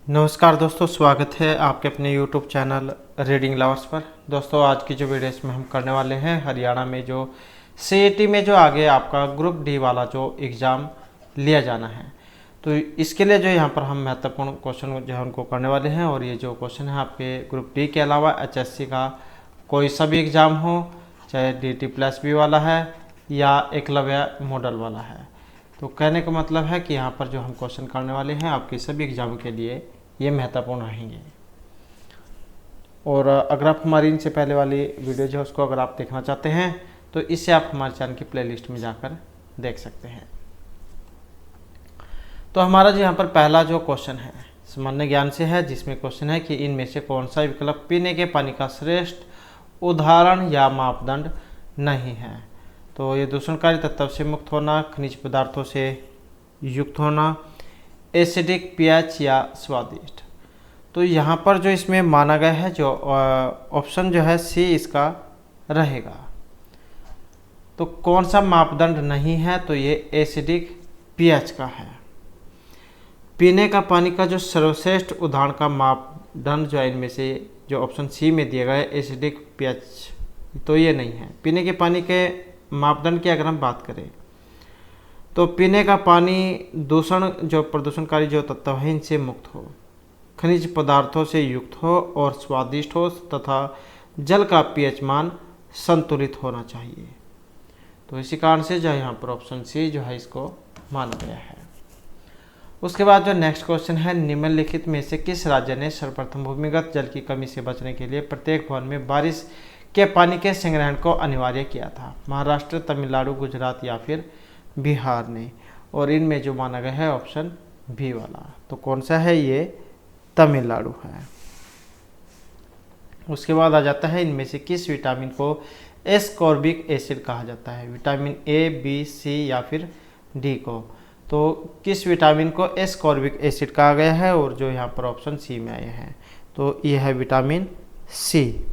नमस्कार दोस्तों, स्वागत है आपके अपने YouTube चैनल रीडिंग लवर्स पर। दोस्तों, आज की जो वीडियो इसमें हम करने वाले हैं हरियाणा में जो CET में जो आगे आपका ग्रुप डी वाला जो एग्ज़ाम लिया जाना है, तो इसके लिए जो यहाँ पर हम महत्वपूर्ण क्वेश्चन जो है उनको करने वाले हैं। और ये जो क्वेश्चन है आपके ग्रुप डी के अलावा HSC का कोई सा भी एग्ज़ाम हो, चाहे DT+B वाला है या एकलव्य मॉडल वाला है, तो कहने का मतलब है कि यहाँ पर जो हम क्वेश्चन करने वाले हैं आपके सभी एग्जाम के लिए ये महत्वपूर्ण रहेंगे। और अगर आप हमारी इनसे पहले वाली वीडियो जो है उसको अगर आप देखना चाहते हैं तो इससे आप हमारे चैनल की प्लेलिस्ट में जाकर देख सकते हैं। तो हमारा जो यहाँ पर पहला जो क्वेश्चन है सामान्य ज्ञान से है, जिसमें क्वेश्चन है कि इनमें से कौन सा विकल्प पीने के पानी का श्रेष्ठ उदाहरण या मापदंड नहीं है। तो ये दूषणकारी तत्व से मुक्त होना, खनिज पदार्थों से युक्त होना, एसिडिक, पीएच या स्वादिष्ट। तो यहाँ पर जो इसमें माना गया है जो ऑप्शन जो है सी इसका रहेगा। तो कौन सा मापदंड नहीं है, तो ये एसिडिक पीएच का है। पीने का पानी का जो सर्वश्रेष्ठ उदाहरण का मापदंड जो है इनमें से जो ऑप्शन सी में दिया गया है एसिडिक पीएच, तो ये नहीं है। पीने के पानी के मापदंड की अगर हम बात करें तो पीने का पानी दूषण जो प्रदूषणकारी जो तत्व है इनसे मुक्त हो, खनिज पदार्थों से युक्त हो और स्वादिष्ट हो तथा जल का पीएच मान संतुलित होना चाहिए। तो इसी कारण से जो यहाँ पर ऑप्शन सी जो है इसको माना गया है। उसके बाद जो नेक्स्ट क्वेश्चन है, निम्नलिखित में से किस राज्य ने सर्वप्रथम भूमिगत जल की कमी से बचने के लिए प्रत्येक भवन में बारिश के पानी के संग्रहण को अनिवार्य किया था? महाराष्ट्र, तमिलनाडु, गुजरात या फिर बिहार ने। और इनमें जो माना गया है ऑप्शन बी वाला। तो कौन सा है? ये तमिलनाडु है। उसके बाद आ जाता है इनमें से किस विटामिन को एस्कॉर्बिक एसिड कहा जाता है? विटामिन ए, बी, सी या फिर डी को। तो किस विटामिन को एस्कॉर्बिक एसिड कहा गया है? और जो यहाँ पर ऑप्शन सी में आए हैं तो ये है विटामिन सी।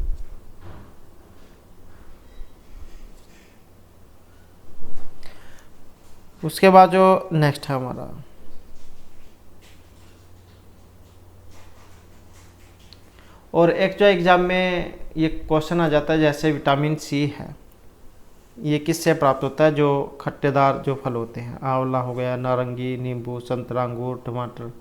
उसके बाद जो नेक्स्ट है हमारा, और एक जो एग्जाम में ये क्वेश्चन आ जाता है, जैसे विटामिन सी है ये किससे प्राप्त होता है? जो खट्टेदार जो फल होते हैं, आंवला हो गया, नारंगी, नींबू, संतरा, अंगूर, टमाटर,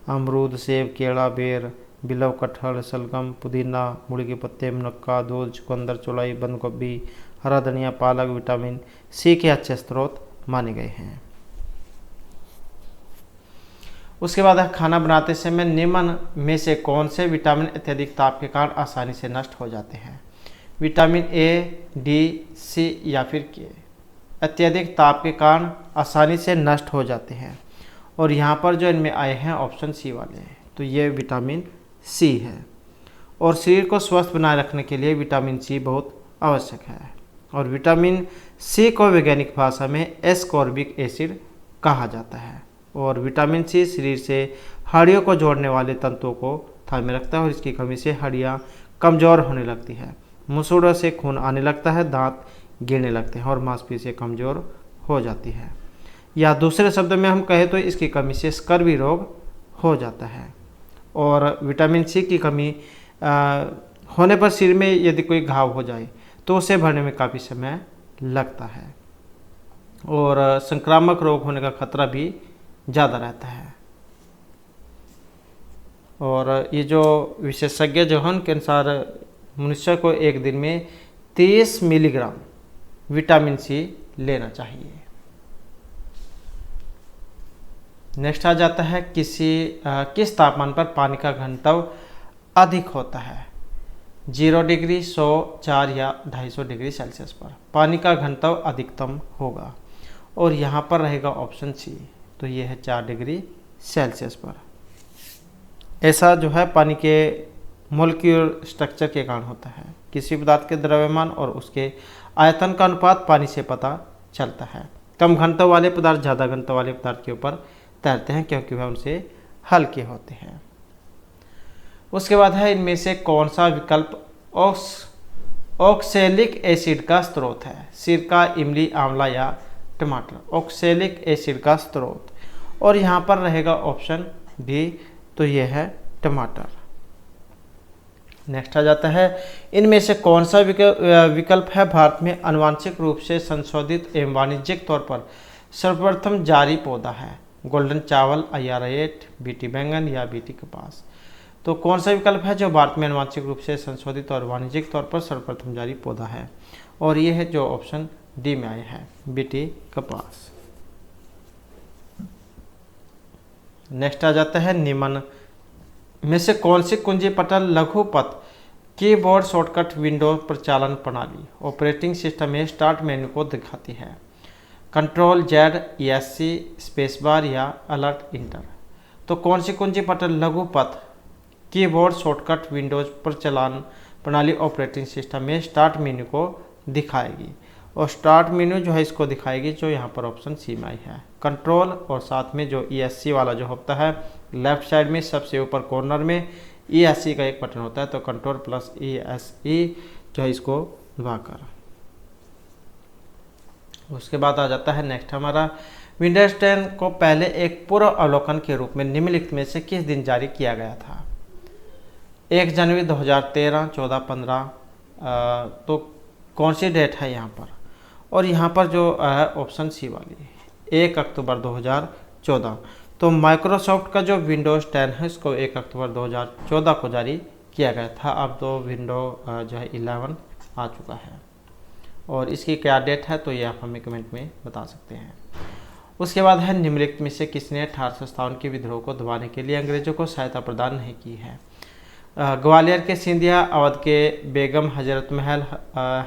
अमरूद, सेब, केला, बेर, बिलव, कटहल, सलगम, पुदीना, मूली के पत्ते, मुनक्का, दूध, चुकंदर, चौलाई, बंद गोभी, हरा धनिया, पालक विटामिन सी के अच्छे स्रोत माने गए हैं। उसके बाद है खाना बनाते समय निम्न में से कौन से विटामिन अत्यधिक ताप के कारण आसानी से नष्ट हो जाते हैं? विटामिन ए, डी, सी या फिर के। अत्यधिक ताप के कारण आसानी से नष्ट हो जाते हैं। और यहाँ पर जो इनमें आए हैं ऑप्शन सी वाले, तो ये विटामिन सी है। और शरीर को स्वस्थ बनाए रखने के लिए विटामिन सी बहुत आवश्यक है। और विटामिन सी को वैज्ञानिक भाषा में एस्कॉर्बिक एसिड कहा जाता है। और विटामिन सी शरीर से हड्डियों को जोड़ने वाले तंतुओं को थामे में रखता है और इसकी कमी से हड्डियाँ कमज़ोर होने लगती है, मूसड़ों से खून आने लगता है, दांत गिरने लगते हैं और मांसपेशियाँ कमज़ोर हो जाती है। या दूसरे शब्द में हम कहें तो इसकी कमी से स्कर्वी रोग हो जाता है। और विटामिन सी की कमी होने पर शरीर में यदि कोई घाव हो जाए तो उसे भरने में काफ़ी समय लगता है और संक्रामक रोग होने का खतरा भी ज़्यादा रहता है। और ये जो विशेषज्ञ जो हैं उनके अनुसार मनुष्य को एक दिन में 30 मिलीग्राम विटामिन सी लेना चाहिए। नेक्स्ट आ जाता है किस तापमान पर पानी का घनत्व अधिक होता है? 0 डिग्री, 100, 4 या 250 डिग्री सेल्सियस पर पानी का घनत्व अधिकतम होगा। और यहाँ पर रहेगा ऑप्शन सी, तो ये है 4 डिग्री सेल्सियस पर। ऐसा जो है पानी के मॉलिक्यूलर स्ट्रक्चर के कारण होता है। किसी पदार्थ के द्रव्यमान और उसके आयतन का अनुपात पानी से पता चलता है। कम घनत्व वाले पदार्थ ज़्यादा घनत्व वाले पदार्थ के ऊपर तैरते हैं क्योंकि वह उनसे हल्के होते हैं। उसके बाद है इनमें से कौन सा विकल्प ऑक्सैलिक एसिड का स्रोत है? सिरका, इमली, आंवला या टमाटर। ऑक्सैलिक एसिड का स्रोत, और यहाँ पर रहेगा ऑप्शन बी तो ये है टमाटर। नेक्स्ट आ जाता है, इनमें से कौन सा विकल्प है भारत में आनुवांशिक रूप से संशोधित एवं वाणिज्यिक तौर पर सर्वप्रथम जारी पौधा है? गोल्डन चावल, IR8, बीटी बैंगन या बीटी कपास। तो कौन सा विकल्प है जो भारत में आनुवांशिक रूप से संशोधित और वाणिज्यिक तौर पर सर्वप्रथम जारी पौधा है? और ये है जो ऑप्शन डी में आया है, बीटी कपास। नेक्स्ट आ जाता है, निम्न में से कौन सी कुंजी पटल लघुपथ कीबोर्ड शॉर्टकट विंडो प्रचालन प्रणाली ऑपरेटिंग सिस्टम में स्टार्ट मेन्यू को दिखाती है? Control Z, ESC, space bar या अलर्ट इंटर। तो कौन सी कुंजी पटल लघुपथ कीबोर्ड शॉर्टकट विंडोज प्रचालन प्रणाली ऑपरेटिंग सिस्टम में स्टार्ट मेन्यू को दिखाएगी? और स्टार्ट मेन्यू जो है इसको दिखाएगी जो यहाँ पर ऑप्शन सी में आई है, कंट्रोल और साथ में जो ESC वाला जो होता है लेफ्ट साइड में सबसे ऊपर कॉर्नर में ESC का एक बटन होता है, तो कंट्रोल प्लस ESC जो है इसको दबाकर। उसके बाद आ जाता है नेक्स्ट हमारा, विंडोज 10 को पहले एक पूर्व अवलोकन के रूप में निम्नलिखित में से किस दिन जारी किया गया था? 1 जनवरी 2013, 14, 15। तो कौन सी डेट है यहाँ पर? और यहाँ पर जो है ऑप्शन सी वाली 1 अक्टूबर 2014। तो माइक्रोसॉफ्ट का जो विंडोज़ 10 है इसको 1 अक्टूबर 2014 को जारी किया गया था। अब तो विंडो जो है 11 आ चुका है। और इसकी क्या डेट है तो ये आप हमें कमेंट में बता सकते हैं। उसके बाद है, निम्नलिखित में से किसने 1857 के विद्रोह को दबाने के लिए अंग्रेजों को सहायता प्रदान नहीं की है? ग्वालियर के सिंधिया, अवध के बेगम हजरत महल,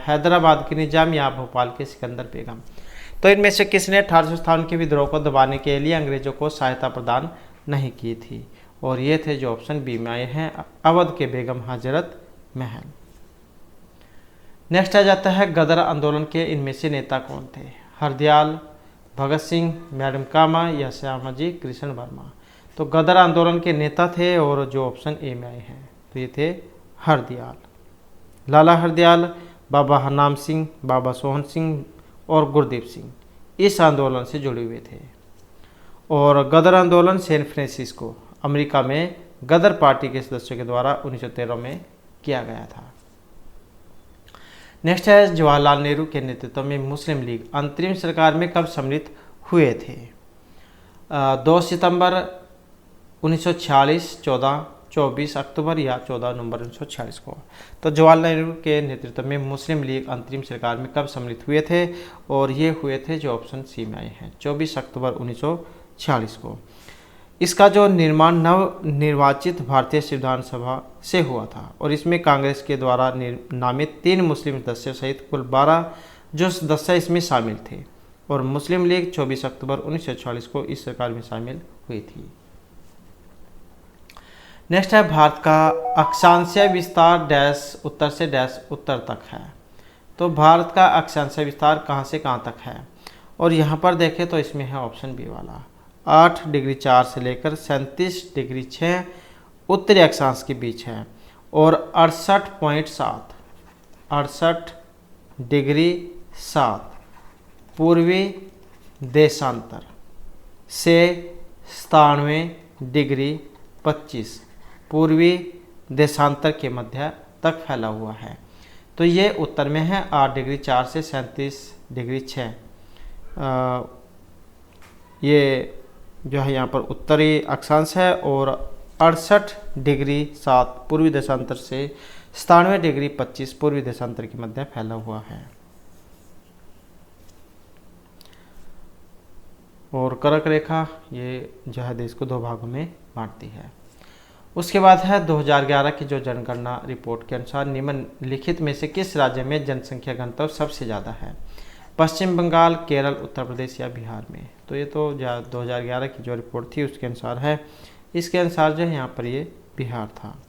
हैदराबाद के निजाम या भोपाल के सिकंदर बेगम। तो इनमें से किसने 1857 के विद्रोह को दबाने के लिए अंग्रेजों को सहायता प्रदान नहीं की थी? और ये थे जो ऑप्शन बी में आए हैं, अवध के बेगम हजरत महल। नेक्स्ट आ जाता है, गदर आंदोलन के इनमें से नेता कौन थे? हरदयाल, भगत सिंह, मैडम कामा या श्यामाजी कृष्ण वर्मा। तो गदर आंदोलन के नेता थे और जो ऑप्शन ए में आए हैं तो ये थे हरदयाल, लाला हरदयाल, बाबा हरनाम सिंह, बाबा सोहन सिंह और गुरदीप सिंह इस आंदोलन से जुड़े हुए थे। और गदर आंदोलन सैन फ्रांसिस्को अमेरिका में गदर पार्टी के सदस्यों के द्वारा 1913 में किया गया था। नेक्स्ट है, जवाहरलाल नेहरू के नेतृत्व में मुस्लिम लीग अंतरिम सरकार में कब सम्मिलित हुए थे? 2 सितंबर 1946, 14, 24 अक्टूबर या 14 नवंबर 1946 को। तो जवाहरलाल नेहरू के नेतृत्व में मुस्लिम लीग अंतरिम सरकार में कब सम्मिलित हुए थे? और ये हुए थे जो ऑप्शन सी में आए हैं 24 अक्टूबर 1946 को। इसका जो निर्माण नव निर्वाचित भारतीय संविधान सभा से हुआ था और इसमें कांग्रेस के द्वारा नामित 3 मुस्लिम सदस्य सहित कुल 12 जो सदस्य इसमें शामिल थे। और मुस्लिम लीग 24 अक्टूबर 1946 को इस सरकार में शामिल हुई थी। नेक्स्ट है, भारत का अक्षांशीय विस्तार डैश उत्तर से डैश उत्तर तक है। तो भारत का अक्षांशीय विस्तार कहाँ से कहाँ तक है? और यहाँ पर देखें तो इसमें है ऑप्शन बी वाला 8 डिग्री 4 से लेकर 37 डिग्री 6 उत्तरी अक्षांश के बीच है। और 68 डिग्री 7 पूर्वी देशांतर से 97 डिग्री 25 पूर्वी देशांतर के मध्य तक फैला हुआ है। तो ये उत्तर में है 8 डिग्री 4 से 37 डिग्री 6। ये जो है यहाँ पर उत्तरी अक्षांश है। और 68 डिग्री 7 पूर्वी देशांतर से 97 डिग्री 25 पूर्वी देशांतर के मध्य फैला हुआ है। और कर्क रेखा ये जो है देश को 2 भागों में बांटती है। उसके बाद है 2011 की जो जनगणना रिपोर्ट के अनुसार निम्नलिखित में से किस राज्य में जनसंख्या घनत्व सबसे ज़्यादा है? पश्चिम बंगाल, केरल, उत्तर प्रदेश या बिहार में? तो ये तो 2011 की जो रिपोर्ट थी उसके अनुसार है। इसके अनुसार जो है यहाँ पर ये बिहार था।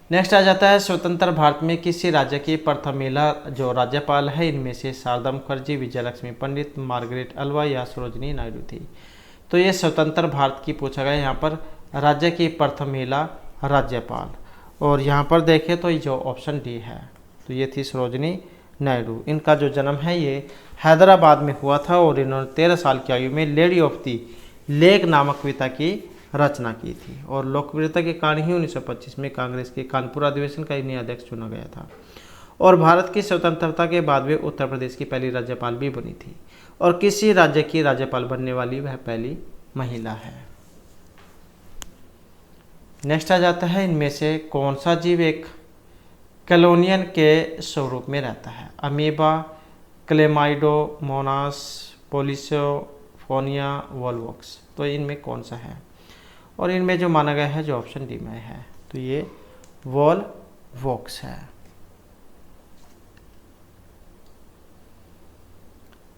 नेक्स्ट आ जाता है, स्वतंत्र भारत में किसी राज्य की प्रथम महिला जो राज्यपाल है इनमें से शारदा मुखर्जी, विजयलक्ष्मी पंडित, मार्गरेट अल्वा या सरोजिनी नायडू थी? तो ये स्वतंत्र भारत की पूछा गया यहाँ पर राज्य की प्रथम महिला राज्यपाल। और यहाँ पर देखें तो ये जो ऑप्शन डी है तो ये थी सरोजिनी नायडू। इनका जो जन्म है ये हैदराबाद में हुआ था और इन्होंने 13 साल की आयु में लेडी ऑफ दी लेक नामक कविता की रचना की थी। और लोकप्रियता के कारण ही 1925 में कांग्रेस के कानपुर अधिवेशन का नया अध्यक्ष चुना गया था। और भारत की स्वतंत्रता के बाद वे उत्तर प्रदेश की पहली राज्यपाल भी बनी थी और किसी राज्य की राज्यपाल बनने वाली वह पहली महिला है। नेक्स्ट आ जाता है, इनमें से कौन सा जीव एक कॉलोनियन के स्वरूप में रहता है? Amoeba, chlamydomonas, polysiphonia, volvox. तो इनमें कौन सा है? और इनमें जो माना गया है जो ऑप्शन डी में है, तो ये वोल्वोक्स है।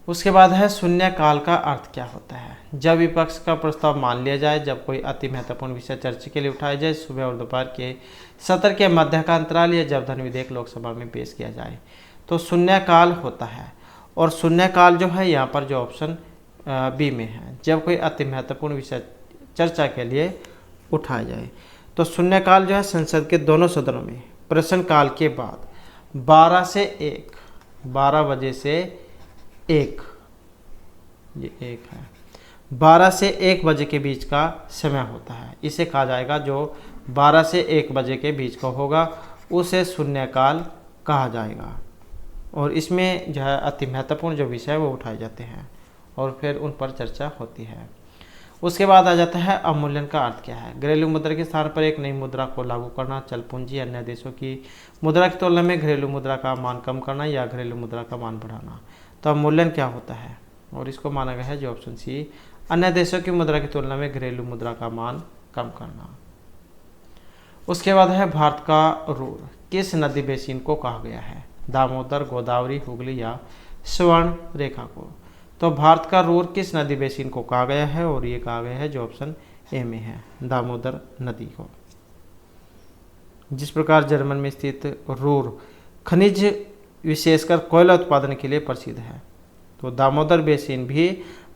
उसके बाद है शून्यकाल का अर्थ क्या होता है? जब विपक्ष का प्रस्ताव मान लिया जाए, जब कोई अति महत्वपूर्ण विषय चर्चा के लिए उठाया जाए, सुबह और दोपहर के सत्र के मध्य का अंतराल, या जब धन विधेयक लोकसभा में पेश किया जाए, तो शून्यकाल होता है। और शून्यकाल जो है यहाँ पर जो ऑप्शन बी में है, जब कोई अति महत्वपूर्ण विषय चर्चा के लिए उठाया जाए। तो शून्यकाल जो है संसद के दोनों सदनों में प्रश्नकाल के बाद 12 से 1, 12 बजे से 1, ये 1 है, 12 से 1 बजे के बीच का समय होता है। इसे कहा जाएगा जो 12 से 1 बजे के बीच का होगा उसे शून्यकाल कहा जाएगा। और इसमें जो है अति महत्वपूर्ण जो विषय वो उठाए जाते हैं और फिर उन पर चर्चा होती है। उसके बाद आ जाता है अवमूल्यन का अर्थ क्या है? घरेलू मुद्रा के स्थान पर एक नई मुद्रा को लागू करना, चल पूंजी अन्य देशों की मुद्रा की तुलना में घरेलू मुद्रा का मान कम करना, या घरेलू मुद्रा का मान बढ़ाना। तो अवमूल्यन क्या होता है? और इसको माना गया है जो ऑप्शन सी, अन्य देशों की मुद्रा की तुलना में घरेलू मुद्रा का मान कम करना। उसके बाद है भारत का रूर किस नदी बेसिन को कहा गया है? दामोदर, गोदावरी, हुगली या स्वर्ण रेखा को। तो भारत का रूर किस नदी बेसिन को कहा गया है? और ये कहा गया है जो ऑप्शन ए में है, दामोदर नदी को। जिस प्रकार जर्मन में स्थित रूर खनिज विशेषकर कोयला उत्पादन के लिए प्रसिद्ध है, तो दामोदर बेसिन भी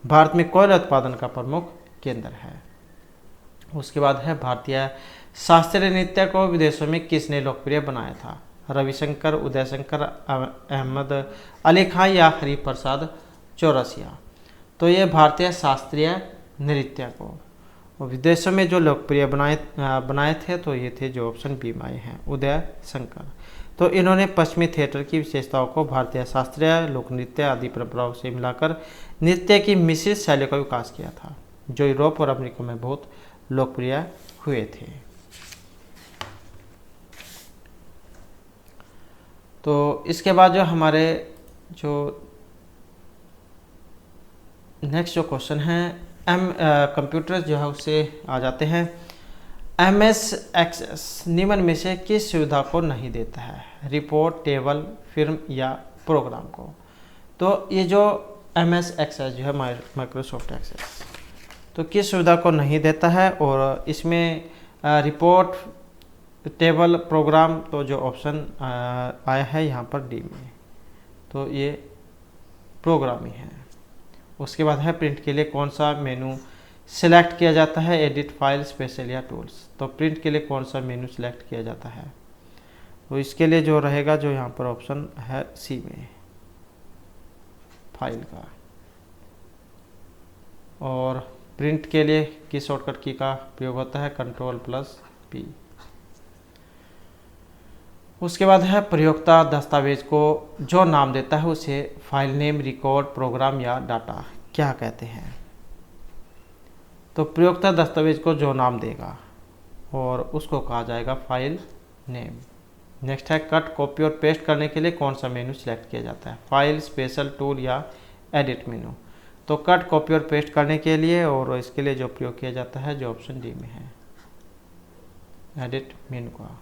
भारत में कोयला उत्पादन का प्रमुख केंद्र है। उसके बाद है भारतीय शास्त्रीय नृत्य को विदेशों में किसने लोकप्रिय बनाया था? रविशंकर, उदय शंकर, अहमद अली खान या हरिप्रसाद चौरसिया। तो ये भारतीय शास्त्रीय नृत्य को विदेशों में जो लोकप्रिय बनाए थे तो ये थे जो ऑप्शन बी में आए हैं, उदय शंकर। तो इन्होंने पश्चिमी थिएटर की विशेषताओं को भारतीय शास्त्रीय लोक नृत्य आदि परंपराओं से मिलाकर नृत्य की मिश्रित शैली का विकास किया था, जो यूरोप और अमेरिका में बहुत लोकप्रिय हुए थे। तो इसके बाद जो हमारे जो नेक्स्ट जो क्वेश्चन है कंप्यूटर जो है उससे आ जाते हैं। MS एक्सेस निम्न में से किस सुविधा को नहीं देता है? रिपोर्ट, टेबल, फिल्म या प्रोग्राम को। तो ये जो MS एक्सेस जो है माइक्रोसॉफ्ट एक्सेस, तो किस सुविधा को नहीं देता है? और इसमें रिपोर्ट, टेबल, प्रोग्राम, तो जो ऑप्शन आया है यहाँ पर डी में, तो ये प्रोग्राम ही है। उसके बाद है प्रिंट के लिए कौन सा मेनू सिलेक्ट किया जाता है? एडिट, फाइल, स्पेशल या टूल्स। तो प्रिंट के लिए कौन सा मेनू सिलेक्ट किया जाता है? तो इसके लिए जो रहेगा जो यहाँ पर ऑप्शन है सी में, फाइल का। और प्रिंट के लिए किस शॉर्टकट की का प्रयोग होता है? Ctrl+P। उसके बाद है प्रयोक्ता दस्तावेज को जो नाम देता है उसे फाइल नेम, रिकॉर्ड, प्रोग्राम या डाटा क्या कहते हैं? तो प्रयोक्ता दस्तावेज को जो नाम देगा और उसको कहा जाएगा फाइल नेम। नेक्स्ट है कट, कॉपी और पेस्ट करने के लिए कौन सा मेनू सिलेक्ट किया जाता है? फाइल, स्पेशल, टूल या एडिट मेनू। तो कट, कॉपी और पेस्ट करने के लिए और इसके लिए जो प्रयोग किया जाता है जो ऑप्शन डी में है, एडिट मेनू का।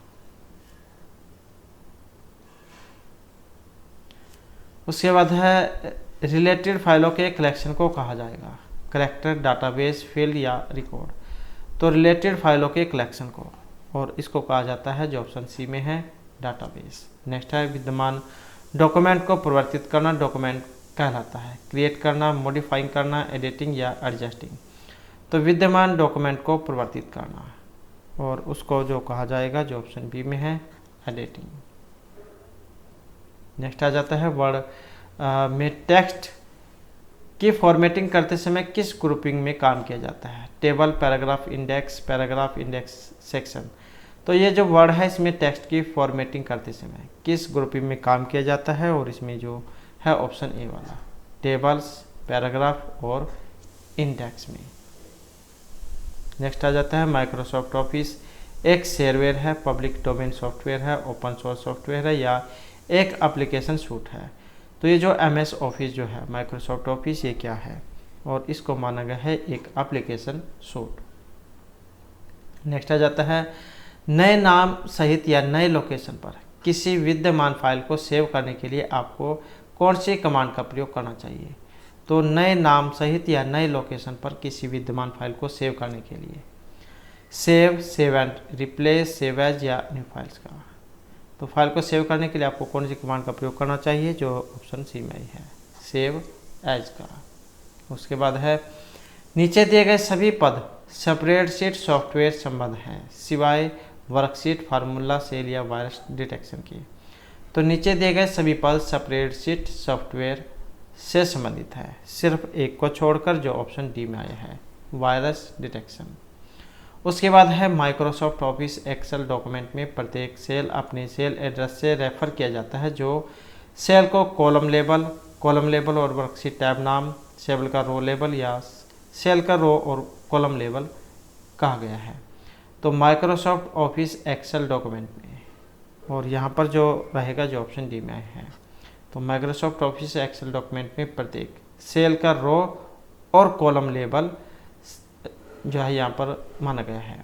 उसके बाद है रिलेटेड फाइलों के कलेक्शन को कहा जाएगा? करेक्टर, डाटाबेस, फील्ड या रिकॉर्ड। तो रिलेटेड फाइलों के कलेक्शन को, और इसको कहा जाता है जो ऑप्शन सी में है, डाटाबेस। नेक्स्ट है विद्यमान डॉक्यूमेंट को परिवर्तित करना डॉक्यूमेंट कहलाता है? क्रिएट करना, मॉडिफाइंग करना, एडिटिंग या एडजस्टिंग। तो विद्यमान डॉक्यूमेंट को परिवर्तित करना, और उसको जो कहा जाएगा जो ऑप्शन बी में है, एडिटिंग। नेक्स्ट आ जाता है वर्ड में टेक्स्ट की फॉर्मेटिंग करते समय किस ग्रुपिंग में काम किया जाता है? Table, paragraph index section. तो ये जो वर्ड है इसमें टेक्स्ट की फॉर्मेटिंग करते समय किस ग्रुपिंग में काम किया जाता है, और इसमें जो है ऑप्शन ए वाला, टेबल्स, पैराग्राफ और इंडेक्स में। नेक्स्ट आ जाता है माइक्रोसॉफ्ट ऑफिस एक शेयरवेयर है, पब्लिक डोमेन सॉफ्टवेयर है, ओपन सोर्स सॉफ्टवेयर है या एक एप्लीकेशन सूट है। तो ये जो एमएस ऑफिस जो है, माइक्रोसॉफ्ट ऑफिस, ये क्या है, और इसको माना गया है एक एप्लीकेशन सूट। नेक्स्ट आ जाता है नए नाम सहित या नए लोकेशन पर किसी विद्यमान फाइल को सेव करने के लिए आपको कौन सी कमांड का प्रयोग करना चाहिए। तो नए नाम सहित या नए लोकेशन पर किसी विद्यमान फाइल को सेव करने के लिए save, save and replace, save as या न्यू फाइल्स का। तो फाइल को सेव करने के लिए आपको कौन सी कमांड का प्रयोग करना चाहिए, जो ऑप्शन सी में ही है, सेव एज का। उसके बाद है नीचे दिए गए सभी पद स्प्रेडशीट सॉफ्टवेयर संबद्ध हैं सिवाय वर्कशीट, फार्मूला, सेल या वायरस डिटेक्शन की। तो नीचे दिए गए सभी पद स्प्रेडशीट सॉफ्टवेयर से संबंधित है, सिर्फ एक को छोड़कर जो ऑप्शन डी में आया है, वायरस डिटेक्शन। उसके बाद है माइक्रोसॉफ्ट ऑफिस एक्सेल डॉक्यूमेंट में प्रत्येक सेल अपने सेल एड्रेस से रेफर किया जाता है, जो सेल को कॉलम लेबल और वर्कशीट टैब नाम, सेल का रो लेबल या सेल का रो और कॉलम लेबल कहा गया है। तो माइक्रोसॉफ्ट ऑफिस एक्सेल डॉक्यूमेंट में, और यहाँ पर जो रहेगा जो ऑप्शन डी में है, तो माइक्रोसॉफ्ट ऑफिस एक्सेल डॉक्यूमेंट में प्रत्येक सेल का रो और कॉलम लेबल जो है यहाँ पर माना गया है।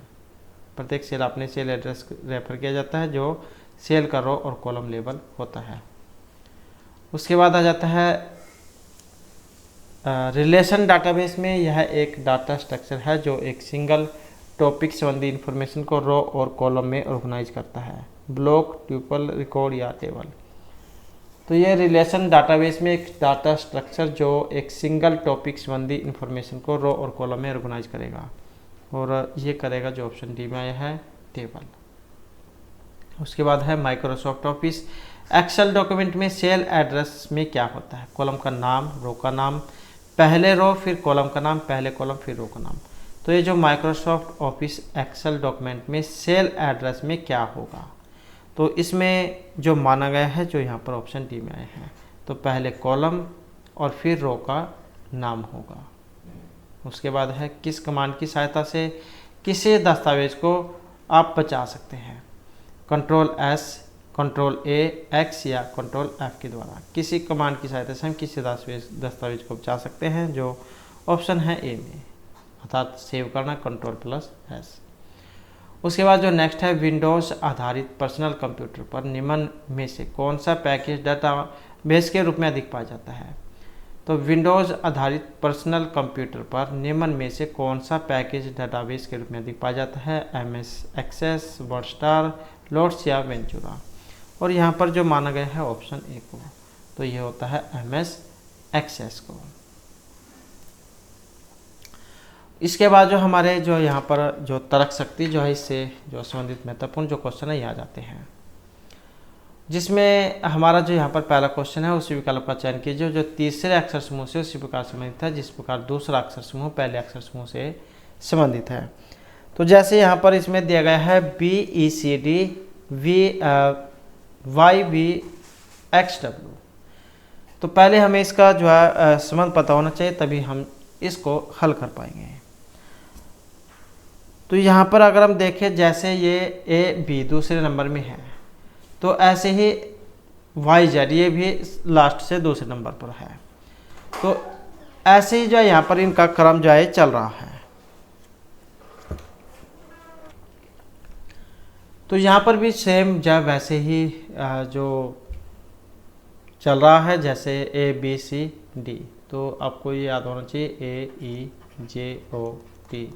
प्रत्येक सेल अपने सेल एड्रेस रेफर किया जाता है, जो सेल का रो और कॉलम लेबल होता है। उसके बाद आ जाता है रिलेशन डाटाबेस में। यह एक डाटा स्ट्रक्चर है जो एक सिंगल टॉपिक संबंधी इंफॉर्मेशन को रो और कॉलम में ऑर्गेनाइज करता है, ब्लॉक, ट्यूपल, रिकॉर्ड या टेबल। तो ये रिलेशन डाटाबेस में एक डाटा स्ट्रक्चर जो एक सिंगल टॉपिक संबंधी इंफॉर्मेशन को रो और कॉलम में ऑर्गेनाइज करेगा, और ये करेगा जो ऑप्शन डी में आया है, टेबल। उसके बाद है माइक्रोसॉफ्ट ऑफिस एक्सेल डॉक्यूमेंट में सेल एड्रेस में क्या होता है, कॉलम का नाम, रो का नाम, पहले रो फिर कॉलम का नाम, पहले कॉलम फिर रो का नाम। तो ये जो माइक्रोसॉफ्ट ऑफिस एक्सेल डॉक्यूमेंट में सेल एड्रेस में क्या होगा, तो इसमें जो माना गया है जो यहाँ पर ऑप्शन डी में आए हैं, तो पहले कॉलम और फिर रो का नाम होगा। उसके बाद है किस कमांड की सहायता से किसी दस्तावेज को आप बचा सकते हैं, कंट्रोल एस, कंट्रोल ए, एक्स या कंट्रोल एफ के द्वारा। किसी कमांड की सहायता से हम किसी दस्तावेज को बचा सकते हैं, जो ऑप्शन है ए में, अर्थात सेव करना कंट्रोल प्लस एस। उसके बाद जो नेक्स्ट है विंडोज़ आधारित पर्सनल कंप्यूटर पर निम्न में से कौन सा पैकेज डाटा बेस के रूप में अधिक पाया जाता है। तो विंडोज़ आधारित पर्सनल कंप्यूटर पर निम्न में से कौन सा पैकेज डाटाबेस के रूप में अधिक पाया जाता है, एमएस एक्सेस, वर्डस्टार, लोड्स या वेंचुरा। और यहाँ पर जो माना गया है ऑप्शन ए को, तो ये होता है एमएस एक्सेस को। इसके बाद जो हमारे जो यहाँ पर जो तर्क शक्ति जो है इससे जो संबंधित महत्वपूर्ण जो क्वेश्चन है ये आ जाते हैं, जिसमें हमारा जो यहाँ पर पहला क्वेश्चन है उसी विकल्प का चयन कीजिए जो तीसरे अक्षर समूह से उसी प्रकार संबंधित है जिस प्रकार दूसरा अक्षर समूह पहले अक्षर समूह से संबंधित है। तो जैसे यहाँ पर इसमें दिया गया है BECD YVXW, तो पहले हमें इसका जो है संबंध पता होना चाहिए, तभी हम इसको हल कर पाएंगे। तो यहाँ पर अगर हम देखें जैसे ये AB दूसरे नंबर में है, तो ऐसे ही YZ ये भी लास्ट से दूसरे नंबर पर है। तो ऐसे ही जो है यहाँ पर इनका क्रम जो है चल रहा है। तो यहाँ पर भी सेम जो वैसे ही जो चल रहा है जैसे ABCD। तो आपको ये याद होना चाहिए AEJOTY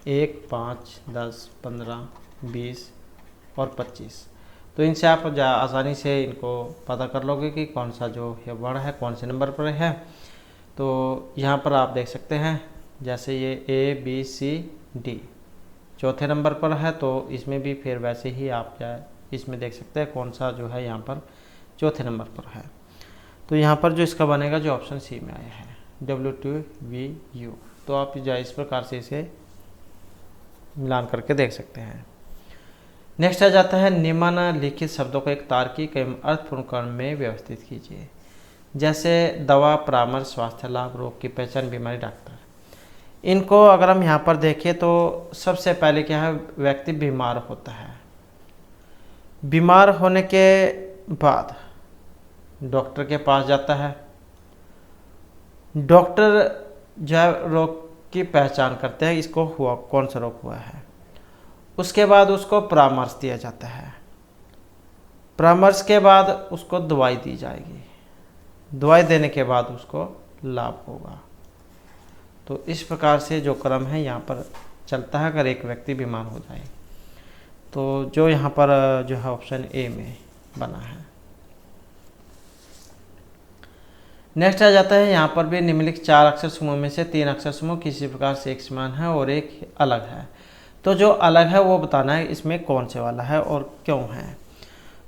1, 5, 10, 15, 20 और 25। तो इनसे आप आसानी से इनको पता कर लोगे कि कौन सा जो ये वर्ड है कौन से नंबर पर है। तो यहाँ पर आप देख सकते हैं जैसे ये ABCD चौथे नंबर पर है, तो इसमें भी फिर वैसे ही आप इसमें देख सकते हैं कौन सा जो है यहाँ पर चौथे नंबर पर है। तो यहाँ पर जो इसका बनेगा जो ऑप्शन सी में आया है WTVU। तो आप जो इस प्रकार से इसे मिलान करके देख सकते हैं। नेक्स्ट आ जाता है निम्नलिखित शब्दों को एक तार्किक एवं अर्थपूर्ण क्रम में व्यवस्थित कीजिए। जैसे दवा, परामर्श, स्वास्थ्य लाभ, रोग की पहचान, बीमारी, डॉक्टर। इनको अगर हम यहाँ पर देखें तो सबसे पहले क्या है, व्यक्ति बीमार होता है। बीमार होने के बाद डॉक्टर के पास जाता है। डॉक्टर जो है रोग की पहचान करते हैं, इसको हुआ कौन सा रोग हुआ है। उसके बाद उसको परामर्श दिया जाता है। परामर्श के बाद उसको दवाई दी जाएगी। दवाई देने के बाद उसको लाभ होगा। तो इस प्रकार से जो क्रम है यहाँ पर चलता है अगर एक व्यक्ति बीमार हो जाए। तो जो यहाँ पर जो है ऑप्शन ए में बना है। नेक्स्ट आ जाता है यहाँ पर भी निम्नलिखित 4 अक्षर समूह में से 3 अक्षर समूह किसी प्रकार से एक समान है और एक अलग है। तो जो अलग है वो बताना है इसमें कौन से वाला है और क्यों है।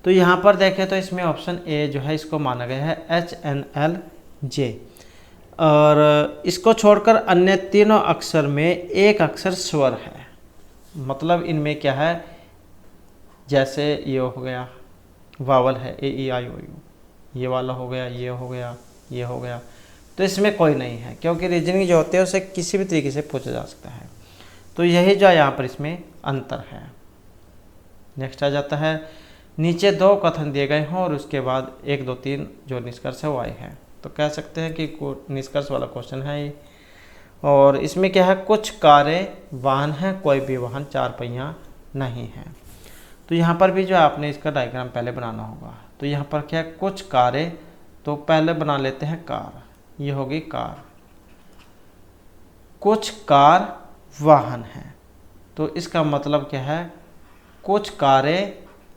तो यहाँ पर देखें तो इसमें ऑप्शन ए जो है इसको माना गया है HNLJ, और इसको छोड़कर अन्य तीनों अक्षर में एक अक्षर स्वर है। मतलब इनमें क्या है, जैसे ये हो गया वावल है AEIOU, ये वाला हो गया, ये हो गया, ये हो गया। तो इसमें कोई नहीं है क्योंकि रीजनिंग जो होते हैं उसे किसी भी तरीके से पूछा जा सकता है। तो यही जो यहाँ पर इसमें अंतर है। नेक्स्ट आ जाता है नीचे 2 कथन दिए गए हों और उसके बाद 1, 2, 3 जो निष्कर्ष है वो आए हैं। तो कह सकते हैं कि निष्कर्ष वाला क्वेश्चन है ये। और इसमें क्या है, कुछ कारें वाहन है, कोई भी वाहन 4 पहिया नहीं है। तो यहाँ पर भी जो आपने इसका डायग्राम पहले बनाना होगा। तो यहाँ पर क्या है, कुछ कारें, तो पहले बना लेते हैं कार, ये होगी कार। कुछ कार वाहन है, तो इसका मतलब क्या है, कुछ कारें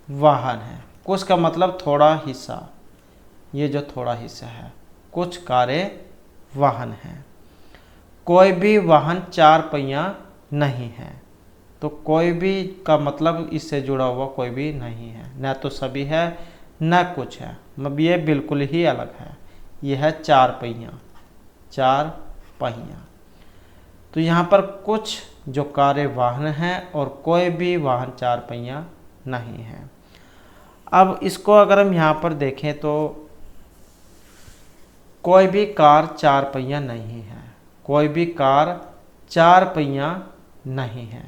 वाहन है। कुछ का मतलब थोड़ा हिस्सा, ये जो थोड़ा हिस्सा है, कुछ कारें वाहन है। कोई भी वाहन 4 पहिया नहीं है। तो कोई भी का मतलब इससे जुड़ा हुआ कोई भी नहीं है, न तो सभी है न कुछ है, मतलब ये बिल्कुल ही अलग है। यह है 4 पहिया, 4 पहिया। तो यहाँ पर कुछ जो कारें वाहन हैं और कोई भी वाहन 4 पहिया नहीं है। अब इसको अगर हम यहाँ पर देखें तो कोई भी कार 4 पहिया नहीं है, कोई भी कार 4 पहिया नहीं है।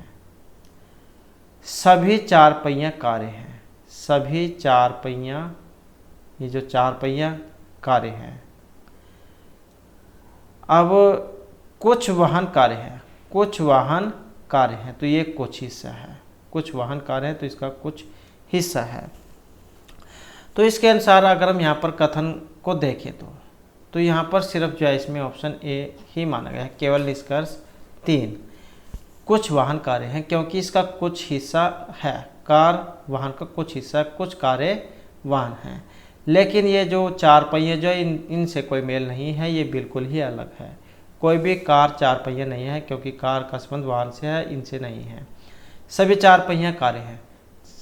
सभी 4 पहिया कारें हैं, सभी 4 पहिया, ये जो 4 पहिया कारें हैं। अब कुछ वाहन कारें हैं, कुछ वाहन कारें हैं, तो ये कुछ हिस्सा है। कुछ वाहन कारें हैं तो इसका कुछ हिस्सा है। तो इसके अनुसार अगर हम यहाँ पर कथन को देखें तो यहाँ पर सिर्फ जो है इसमें ऑप्शन ए ही माना गया है, केवल निष्कर्ष 3। कुछ वाहन कारें हैं क्योंकि इसका कुछ हिस्सा है, कार वाहन का कुछ हिस्सा, कुछ कारें वाहन हैं। लेकिन ये जो 4 पहिए जो इनसे कोई मेल नहीं है, ये बिल्कुल ही अलग है। कोई भी कार 4 पहिया नहीं है क्योंकि कार का संबंध वाहन से है, इनसे नहीं है। सभी 4 पहिया कारें हैं,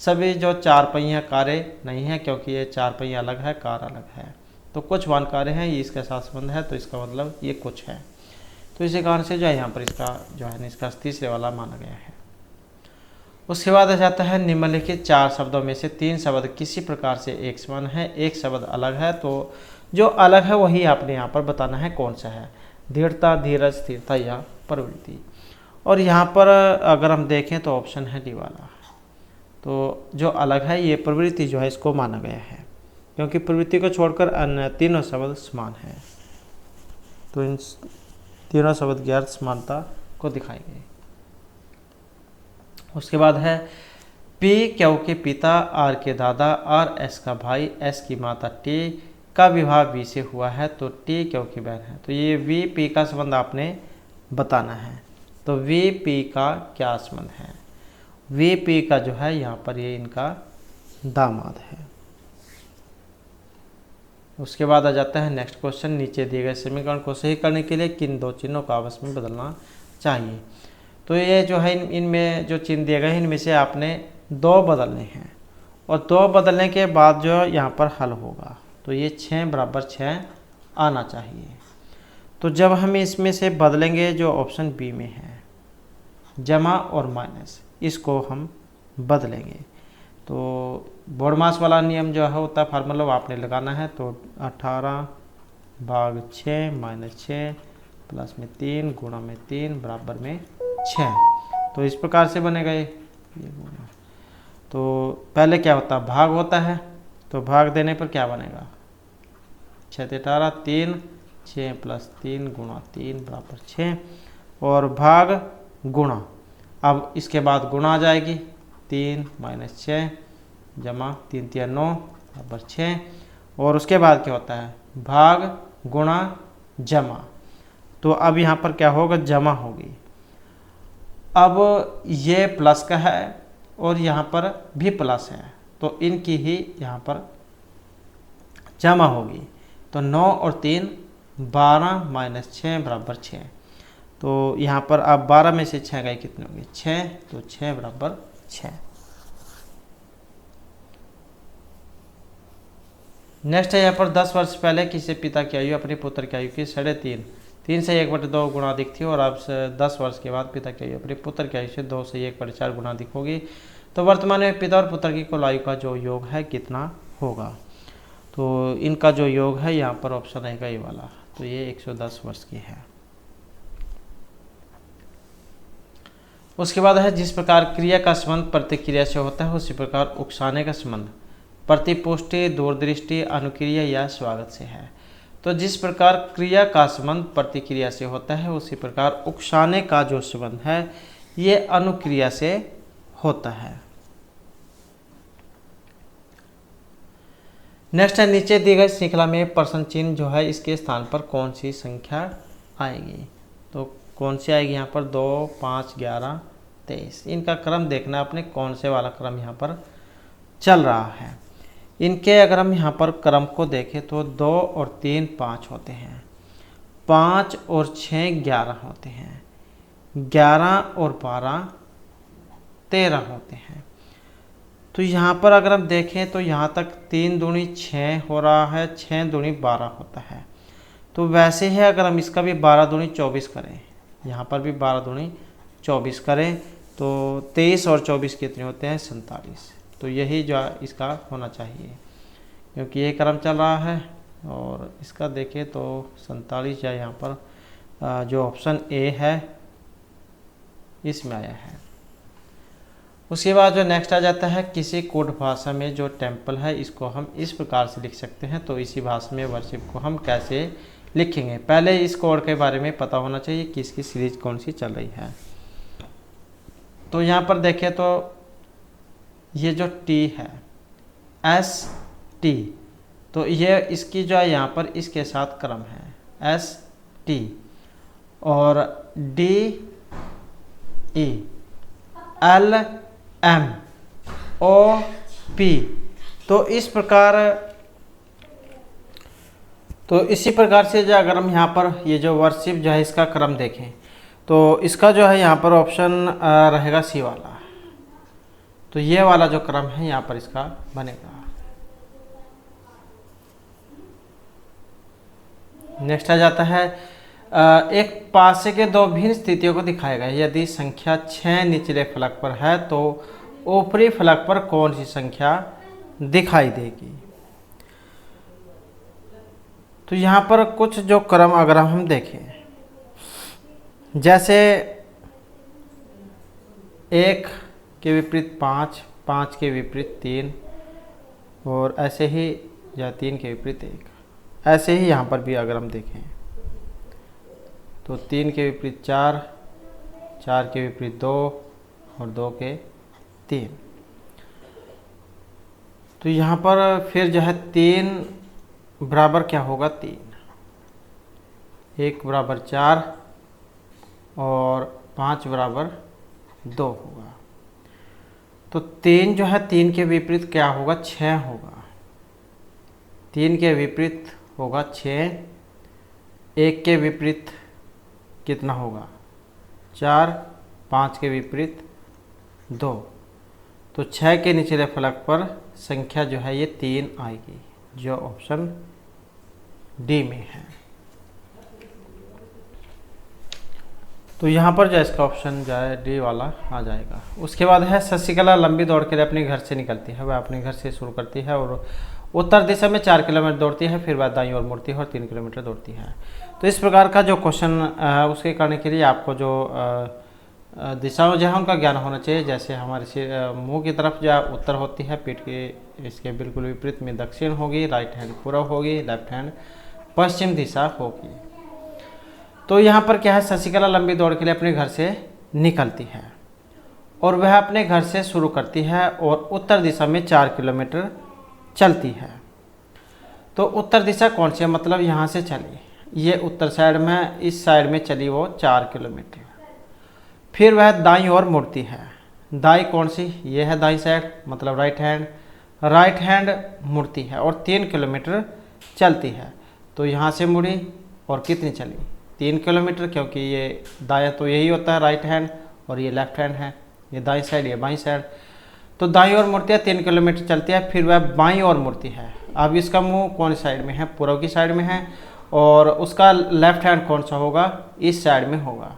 सभी जो 4 पहिया कारें नहीं है क्योंकि ये 4 पहिया अलग है, कार अलग है। तो कुछ वाहन कारें हैं, ये इसके साथ संबंध है, तो इसका मतलब ये कुछ है। तो इसी कारण से जो है यहाँ पर इसका जो है निष्कर्ष तीसरे वाला माना गया है। उसके बाद आ जाता है निम्नलिखित 4 शब्दों में से 3 शब्द किसी प्रकार से एक समान है, एक शब्द अलग है। तो जो अलग है वही आपने यहाँ पर बताना है कौन सा है, दृढ़ता, धीरज, स्थिरता या प्रवृत्ति। और यहाँ पर अगर हम देखें तो ऑप्शन है डी वाला। तो जो अलग है ये प्रवृत्ति जो है इसको माना गया है क्योंकि प्रवृत्ति को छोड़कर अन्य तीनों शब्द समान है। तो इन तीनों शब्द की अर्थ समानता को दिखाई गई। उसके बाद है पी क्यू के पिता, आर के दादा, आर एस का भाई, एस की माता टी का विवाह बी से हुआ है, तो टी क्यू की बहन है। तो ये वी पी का संबंध आपने बताना है। तो वी पी का क्या संबंध है, वी पी का जो है यहाँ पर ये इनका दामाद है। उसके बाद आ जाता है नेक्स्ट क्वेश्चन, नीचे दिए गए समीकरण को सही करने के लिए किन 2 चिन्हों को आपस में बदलना चाहिए। तो ये जो है इनमें जो चिन्ह दिए गए हैं इनमें से आपने 2 बदलने हैं और 2 बदलने के बाद जो यहाँ पर हल होगा। तो ये 6 बराबर 6 आना चाहिए। तो जब हम इसमें से बदलेंगे जो ऑप्शन बी में है जमा और माइनस, इसको हम बदलेंगे। तो बोडमास वाला नियम जो है होता है फार्मूला आपने लगाना है। तो 18/6 - 6 प्लस में 3 गुणा में 3 बराबर में 6। तो इस प्रकार से बनेगा ये गुणा। तो पहले क्या होता है भाग होता है, तो भाग देने पर क्या बनेगा 6 × 18 3 6 + 3 गुणा 3 बराबर 6 और भाग गुणा। अब इसके बाद गुणा आ जाएगी 3 - 6 जमा 3 × 3 = 9 बराबर 6 और उसके बाद क्या होता है भाग गुणा जमा। तो अब यहाँ पर क्या होगा जमा होगी। अब ये प्लस का है और यहाँ पर भी प्लस है, तो इनकी ही यहाँ पर जमा होगी। तो 9 और 3 12 - 6 बराबर 6। तो यहाँ पर अब 12 में से 6 गए कितने होंगे 6, तो 6 बराबर 6। नेक्स्ट है यहाँ पर 10 वर्ष पहले किसी पिता की आयु अपने पुत्र की आयु की 3.5 3 से 1/2 गुना अधिक थी और अब से 10 वर्ष के बाद पिता की आयु अपने पुत्र की आयु से 2 से 1/4 गुना अधिक होगी। तो वर्तमान में पिता और पुत्र की कुल आयु का जो योग है कितना होगा। तो इनका जो योग है यहाँ पर ऑप्शन रहेगा ये वाला। तो ये 110 वर्ष की है। उसके बाद है जिस प्रकार क्रिया का संबंध प्रतिक्रिया से होता है उसी प्रकार उकसाने का संबंध प्रतिपुष्टि दूरदृष्टि अनुक्रिया या स्वागत से है। तो जिस प्रकार क्रिया का संबंध प्रतिक्रिया से होता है उसी प्रकार उकसाने का जो संबंध है ये अनुक्रिया से होता है। नेक्स्ट है नीचे दी गई श्रृंखला में प्रश्न चिन्ह जो है इसके स्थान पर कौन सी संख्या आएगी। तो कौन सी आएगी यहाँ पर 2 5 11 23। इनका क्रम देखना अपने कौन से वाला क्रम यहाँ पर चल रहा है। इनके अगर हम यहाँ पर क्रम को देखें तो 2 और 3 5 होते हैं, 5 और 6 11 होते हैं, 11 और 12 13 होते हैं। तो यहाँ पर अगर हम देखें तो यहाँ तक 3 दूनी 6 हो रहा है, 6 दूनी 12 होता है। तो वैसे ही अगर हम इसका भी 12 दूनी 24 करें, यहाँ पर भी 12 दूनी 24 करें तो 23 और 24 कितने होते हैं 47। तो यही जो इसका होना चाहिए क्योंकि ये क्रम चल रहा है और इसका देखें तो 47 या यहाँ पर जो ऑप्शन ए है इसमें आया है। उसके बाद जो नेक्स्ट आ जाता है किसी कोड भाषा में जो टेम्पल है इसको हम इस प्रकार से लिख सकते हैं। तो इसी भाषा में वर्शिप को हम कैसे लिखेंगे, पहले इस कोड के बारे में पता होना चाहिए कि इसकी सीरीज कौन सी चल रही है। तो यहाँ पर देखें तो ये जो टी है ST, तो ये इसकी जो है यहाँ पर इसके साथ क्रम है ST और DE LMOP। तो इस प्रकार तो इसी प्रकार से जो अगर हम यहाँ पर ये जो वर्शिप जो है इसका क्रम देखें तो इसका जो है यहाँ पर ऑप्शन रहेगा सी वाला। तो ये वाला जो क्रम है यहाँ पर इसका बनेगा। नेक्स्ट आ जाता है एक पासे के दो भिन्न स्थितियों को दिखाएगा। यदि संख्या 6 निचले फलक पर है तो ऊपरी फलक पर कौन सी संख्या दिखाई देगी। तो यहाँ पर कुछ जो क्रम अगर हम देखें जैसे 1 के विपरीत 5, 5 के विपरीत 3 और ऐसे ही या 3 के विपरीत 1, ऐसे ही यहाँ पर भी अगर हम देखें तो 3 के विपरीत 4, 4 के विपरीत 2 और 2 के 3। तो यहाँ पर फिर जो है 3 बराबर क्या होगा 3, 1 बराबर 4 और 5 बराबर 2 होगा। तो 3 जो है 3 के विपरीत क्या होगा 6 होगा, 3 के विपरीत होगा 6, 1 के विपरीत कितना होगा 4, 5 के विपरीत 2। तो 6 के निचले फलक पर संख्या जो है ये 3 आएगी जो ऑप्शन डी में है। तो यहाँ पर जो इसका ऑप्शन जो है डी वाला आ जाएगा। उसके बाद है शशिकला लंबी दौड़ के लिए अपने घर से निकलती है। वह अपने घर से शुरू करती है और उत्तर दिशा में 4 किलोमीटर दौड़ती है, फिर वह दाईं ओर मुड़ती है और 3 किलोमीटर दौड़ती है। तो इस प्रकार का जो क्वेश्चन उसके करने के लिए आपको जो दिशाओं जो है उनका ज्ञान होना चाहिए। जैसे हमारे मुंह की तरफ जो उत्तर होती है, पीठ के इसके बिल्कुल विपरीत में दक्षिण होगी, राइट हैंड पूर्व होगी, लेफ्ट हैंड पश्चिम दिशा होगी। तो यहाँ पर क्या है, शशिकला लंबी दौड़ के लिए अपने घर से निकलती है और वह अपने घर से शुरू करती है और उत्तर दिशा में 4 किलोमीटर चलती है। तो उत्तर दिशा कौन सी है, मतलब यहाँ से चली, ये उत्तर साइड में, इस साइड में चली वो 4 किलोमीटर। फिर वह दाईं ओर मुड़ती है। दाईं कौन सी, ये है दाईं साइड, मतलब राइट हैंड मुड़ती है और 3 किलोमीटर चलती है। तो यहाँ से मुड़ी और कितनी चली, 3 किलोमीटर, क्योंकि ये दायां तो यही होता है राइट हैंड और ये लेफ्ट हैंड है, ये दाईं साइड ये बाईं साइड। तो दाईं ओर मुड़ती है, 3 किलोमीटर चलती है, फिर वह बाईं ओर मुड़ती है। अब इसका मुंह कौन सी साइड में है, पूर्व की साइड में है और उसका लेफ्ट हैंड कौन सा होगा, इस साइड में होगा।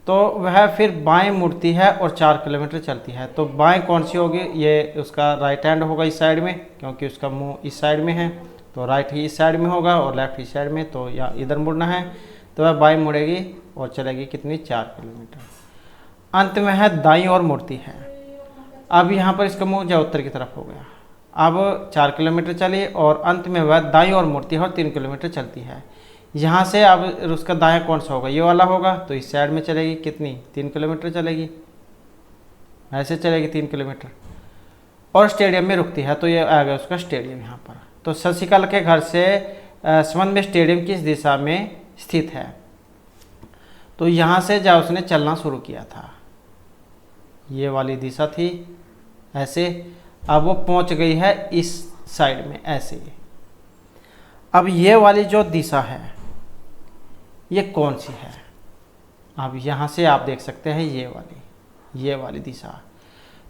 तो वह फिर बाएं मुड़ती है और 4 किलोमीटर चलती है। तो बाएं कौन सी होगी, ये उसका राइट हैंड होगा इस साइड में, क्योंकि उसका मुंह इस साइड में है, तो राइट ही इस साइड में होगा और लेफ्ट इस साइड में, तो या इधर मुड़ना है। तो वह बाईं मुड़ेगी और चलेगी कितनी, 4 किलोमीटर। अंत में है दाईं ओर मुड़ती है। अब यहाँ पर इसका मुंह जो उत्तर की तरफ हो गया। अब 4 किलोमीटर चली और अंत में वह दाईं ओर मुड़ती है और 3 किलोमीटर चलती है। यहाँ से अब उसका दायां कौन सा होगा, ये वाला होगा, तो इस साइड में चलेगी कितनी, 3 किलोमीटर चलेगी, ऐसे चलेगी 3 किलोमीटर और स्टेडियम में रुकती है। तो ये आ गया उसका स्टेडियम यहाँ पर। तो शशिकला के घर से संबंध में स्टेडियम किस दिशा में स्थित है। तो यहाँ से जब उसने चलना शुरू किया था, ये वाली दिशा थी ऐसे, अब वो पहुँच गई है इस साइड में ऐसे। अब ये वाली जो दिशा है ये कौन सी है, अब यहाँ से आप देख सकते हैं ये वाली दिशा।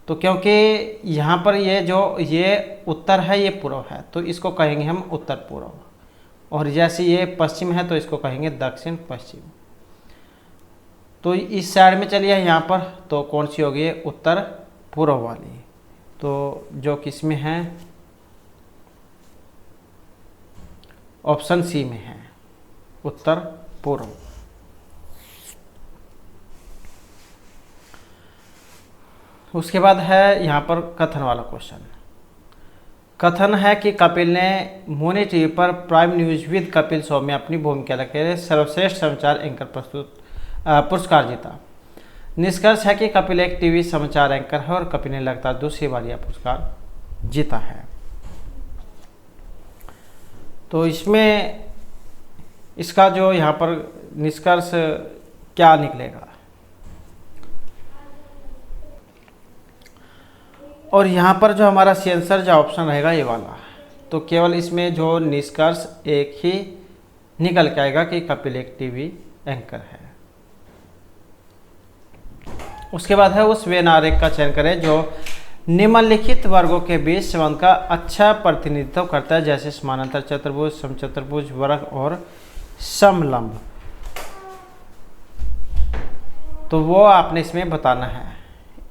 तो क्योंकि यहाँ पर ये उत्तर है, ये पूर्व है, तो इसको कहेंगे हम उत्तर पूर्व, और जैसे ये पश्चिम है तो इसको कहेंगे दक्षिण पश्चिम। तो इस साइड में चलिए यहाँ पर, तो कौन सी होगी, उत्तर पूर्व वाली। तो जो किस में है, ऑप्शन सी में है, उत्तर पूर्व। उसके बाद है यहाँ पर कथन वाला क्वेश्चन। कथन है कि कपिल ने मोनी टीवी पर prime news with Kapil show में अपनी भूमिका के लिए सर्वश्रेष्ठ समाचार एंकर पुरस्कार जीता। निष्कर्ष है कि कपिल एक टीवी समाचार एंकर है और कपिल ने लगातार दूसरी बार यह पुरस्कार जीता है। तो इसमें इसका जो यहाँ पर निष्कर्ष क्या निकलेगा, और यहाँ पर जो हमारा सेंसर जो ऑप्शन रहेगा ये वाला, तो केवल इसमें जो निष्कर्ष एक ही निकल के आएगा कि कपिल एक टीवी एंकर है। उसके बाद है उस वेन आरेख का चयन करें जो निम्नलिखित वर्गों के बीच संबंध का अच्छा प्रतिनिधित्व करता है, जैसे समानांतर चतुर्भुज, समचतुर्भुज, वर्ग और समलंब। तो वो आपने इसमें बताना है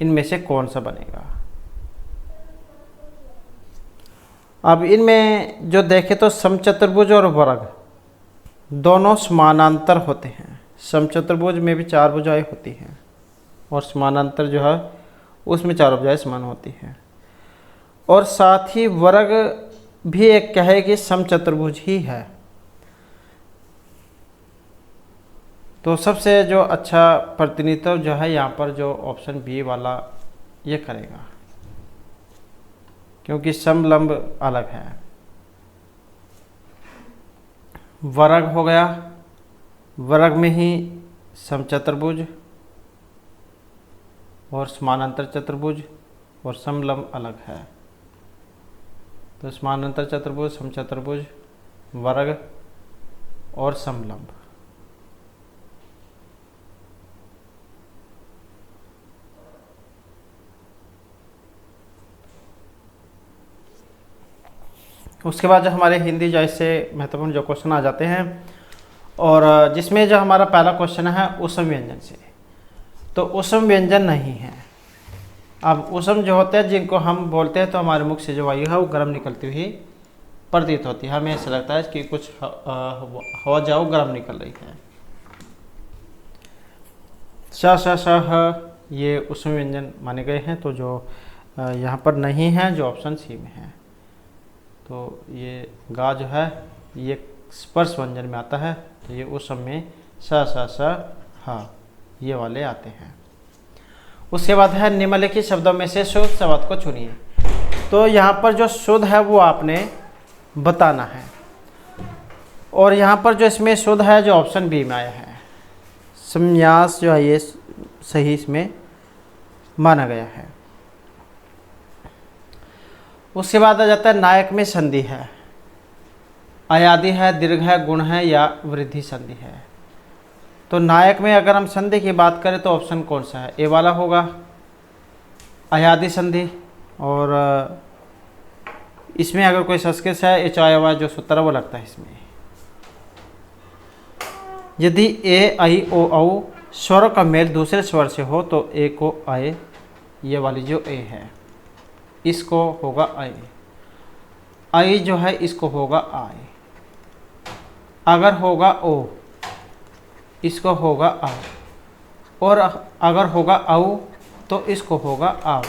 इनमें से कौन सा बनेगा। अब इनमें जो देखें तो समचतुर्भुज और वर्ग दोनों समानांतर होते हैं। समचतुर्भुज में भी 4 भुजाएं होती हैं और समानांतर जो है उसमें 4 भुजाएं समान होती हैं, और साथ ही वर्ग भी एक कहे कि समचतुर्भुज ही है। तो सबसे जो अच्छा प्रतिनिधित्व जो है यहाँ पर जो ऑप्शन बी वाला ये करेगा, क्योंकि समलंब अलग है। वर्ग हो गया, वर्ग में ही समचतुर्भुज और समानांतर चतुर्भुज और समलंब अलग है। तो समानांतर चतुर्भुज, समचतुर्भुज, वर्ग और समलंब। उसके बाद जो हमारे हिंदी जैसे महत्वपूर्ण जो क्वेश्चन आ जाते हैं, और जिसमें जो हमारा पहला क्वेश्चन है उसम व्यंजन से। तो उसम व्यंजन नहीं है। अब उसम जो होते हैं जिनको हम बोलते हैं तो हमारे मुख से जो वायु है वो गर्म निकलती हुई प्रतीत होती है, हमें ऐसा लगता है कि कुछ हवा जाओ गर्म निकल रही है। श श श ह ये उसम व्यंजन माने गए हैं, तो जो यहाँ पर नहीं है जो ऑप्शन सी में है। तो ये गा जो है ये स्पर्श व्यंजन में आता है, तो ये उसम में स स स ह ये वाले आते हैं। उसके बाद है निम्नलिखित शब्दों में से शुद्ध शब्द को चुनिए। तो यहाँ पर जो शुद्ध है वो आपने बताना है, और यहाँ पर जो इसमें शुद्ध है जो ऑप्शन बी में आया है, संन्यास जो है ये सही इसमें माना गया है। उसके बाद आ जाता है नायक में संधि है, अयादि है, दीर्घ है, गुण है या वृद्धि संधि है। तो नायक में अगर हम संधि की बात करें तो ऑप्शन कौन सा है, ए वाला होगा अयादि संधि, और इसमें अगर कोई संस्कृत है एच आया हुआ जो सूत्र वो लगता है इसमें। यदि ए आई ओ औ स्वर का मेल दूसरे स्वर से हो तो ए को आए, ये वाली जो ए है इसको होगा आए, आई जो है इसको होगा आए, अगर होगा ओ इसको होगा आ, और अगर होगा औ तो इसको होगा आओ।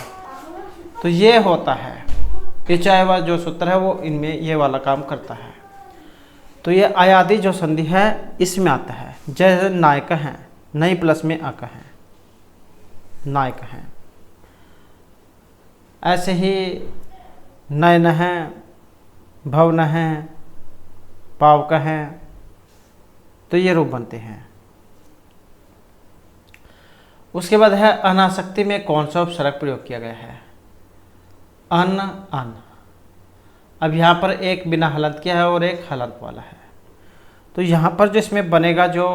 तो ये होता है ये चाहे जो सूत्र है वो इनमें ये वाला काम करता है। तो ये अयादि जो संधि है इसमें आता है, जैसे नायक हैं, नई प्लस में अक है, नायक हैं। ऐसे ही नयन है, भवन है, पावक है, तो ये रूप बनते हैं। उसके बाद है अनासक्ति में कौन सा उपसर्ग प्रयोग किया गया है, अन अन। अब यहाँ पर एक बिना हलंत किया है और एक हलंत वाला है, तो यहाँ पर जो इसमें बनेगा जो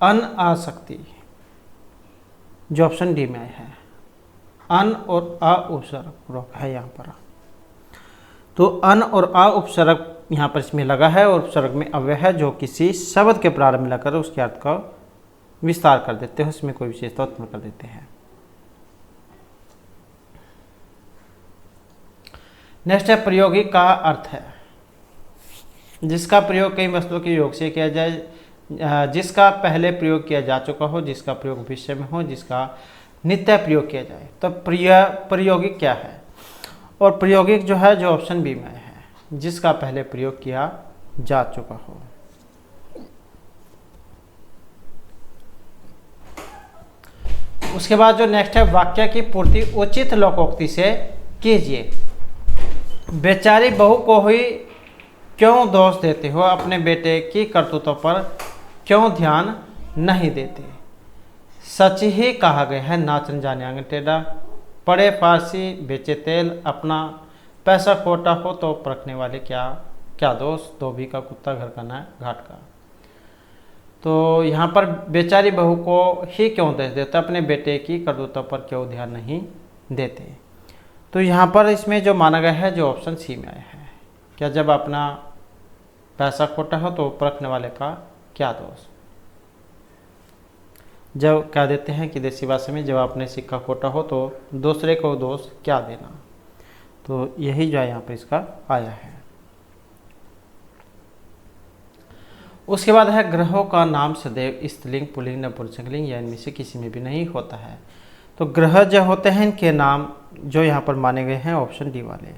अन आसक्ति जो ऑप्शन डी में है, अन और अ उपसर्ग है यहाँ पर। तो अन और अ उपसर्ग यहाँ पर इसमें लगा है और उपसर्ग में अव्यय है जो किसी शब्द के प्रारंभ में लगाकर उसके अर्थ का विस्तार कर देते हैं, उसमें कोई विशेषता उत्पन्न कर देते हैं। नेक्स्ट है प्रयोगी का अर्थ है, जिसका प्रयोग कई वस्तुओं के योग से किया जाए, जिसका पहले प्रयोग किया जा चुका हो, जिसका प्रयोग भविष्य में हो, जिसका नित्य प्रयोग किया जाए। तो प्रयोगिक क्या है, और प्रयोगिक जो है जो ऑप्शन बी में है, जिसका पहले प्रयोग किया जा चुका हो। उसके बाद जो नेक्स्ट है वाक्य की पूर्ति उचित लोकोक्ति से कीजिए। बेचारी बहू को ही क्यों दोष देते हो, अपने बेटे की करतूतों पर क्यों ध्यान नहीं देते। सच ही कहा गया है नाचन जाने आंगन टेढ़ा, पढ़े फारसी बेचे तेल, अपना पैसा खोटा हो तो परखने वाले क्या क्या दोष, धोबी का कुत्ता घर का ना घाट का। तो यहाँ पर बेचारी बहू को ही क्यों दोष देते, अपने बेटे की करतूतों पर क्यों ध्यान नहीं देते। तो यहाँ पर इसमें जो माना गया है जो ऑप्शन सी में आया है, क्या जब अपना पैसा खोटा हो तो परखने वाले का क्या दोष। जब कह देते हैं कि देसी भाषा में जब आपने सिक्का खोटा हो तो दूसरे को दोष क्या देना, तो यही जो है यहाँ पर इसका आया है। उसके बाद है ग्रहों का नाम सदैव स्त्रीलिंग पुल्लिंग नपुंसकलिंग या इनमें से किसी में भी नहीं होता है। तो ग्रह जो होते हैं इनके नाम जो यहाँ पर माने गए हैं ऑप्शन डी वाले।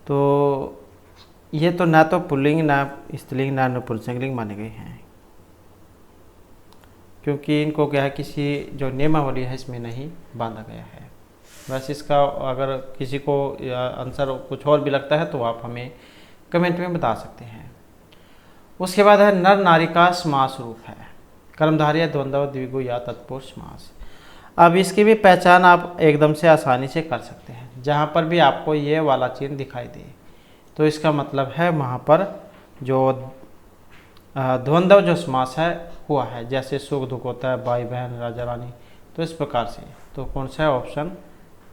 तो ये तो ना तो पुल्लिंग ना स्त्रीलिंग ना नपुंसकलिंग माने गए हैं, क्योंकि इनको क्या है किसी जो नियमावली है इसमें नहीं बांधा गया है। वैसे इसका अगर किसी को आंसर कुछ और भी लगता है तो आप हमें कमेंट में बता सकते हैं। उसके बाद है नर नारी का समास रूप है, कर्मधारय द्वंद्व द्विगु या तत्पुरुष समास। अब इसकी भी पहचान आप एकदम से आसानी से कर सकते हैं, जहाँ पर भी आपको ये वाला चिन्ह दिखाई दे तो इसका मतलब है वहाँ पर जो द्वंद्व जो समास है हुआ है, जैसे सुख दुख होता है, भाई बहन, राजा रानी, तो इस प्रकार से। तो कौन सा है ऑप्शन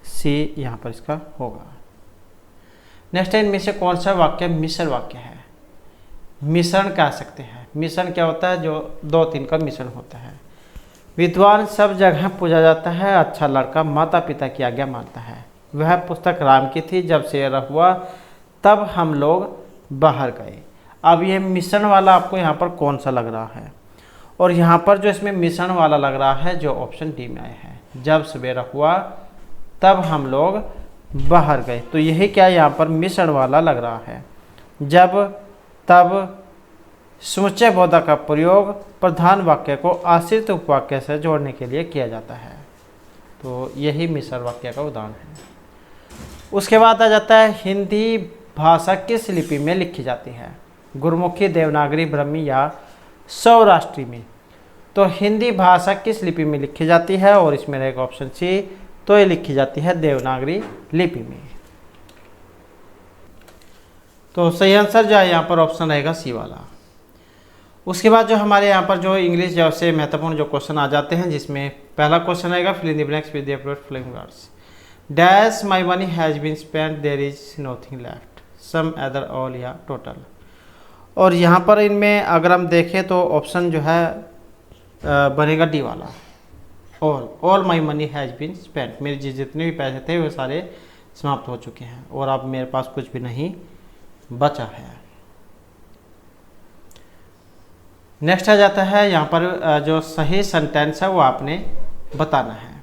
सी यहाँ पर इसका होगा। नेक्स्ट है इनमें से कौन सा वाक्य मिश्र वाक्य है। मिश्रण कह सकते हैं। मिश्रण क्या होता है? जो 2-3 का मिश्रण होता है। विद्वान सब जगह पूजा जाता है, अच्छा लड़का माता पिता की आज्ञा मानता है। वह पुस्तक राम की थी, जब शेर हुआ तब हम लोग बाहर गए। अब ये मिश्रण वाला आपको यहाँ पर कौन सा लग रहा है? और यहाँ पर जो इसमें मिश्रण वाला लग रहा है जो ऑप्शन डी में आया है, जब सवेरा हुआ तब हम लोग बाहर गए। तो यही क्या यहाँ पर मिश्रण वाला लग रहा है। जब तब समुच्चय बोधक का प्रयोग प्रधान वाक्य को आश्रित उपवाक्य से जोड़ने के लिए किया जाता है। तो यही मिश्रण वाक्य का उदाहरण है। उसके बाद आ जाता है हिंदी भाषा किस लिपि में लिखी जाती है? गुरमुखी, देवनागरी, ब्रह्मी या सौराष्ट्री में? तो हिंदी भाषा किस लिपि में लिखी जाती है? और इसमें रहेगा ऑप्शन सी, तो ये लिखी जाती है देवनागरी लिपि में। तो सही आंसर जो है यहाँ पर ऑप्शन रहेगा सी वाला। उसके बाद जो हमारे यहाँ पर जो इंग्लिश जैसे महत्वपूर्ण जो क्वेश्चन आ जाते हैं, जिसमें पहला क्वेश्चन रहेगा fill in the blanks with the appropriate following words. Dash my money has been spent, there is nothing left, some, other, all या टोटल। और यहाँ पर इनमें अगर हम देखें तो ऑप्शन जो है बनेगा डी वाला, all my money has been spent. मेरे जितने भी पैसे थे वो सारे समाप्त हो चुके हैं और अब मेरे पास कुछ भी नहीं बचा है। नेक्स्ट आ जाता है यहाँ पर जो सही सेंटेंस है वो आपने बताना है।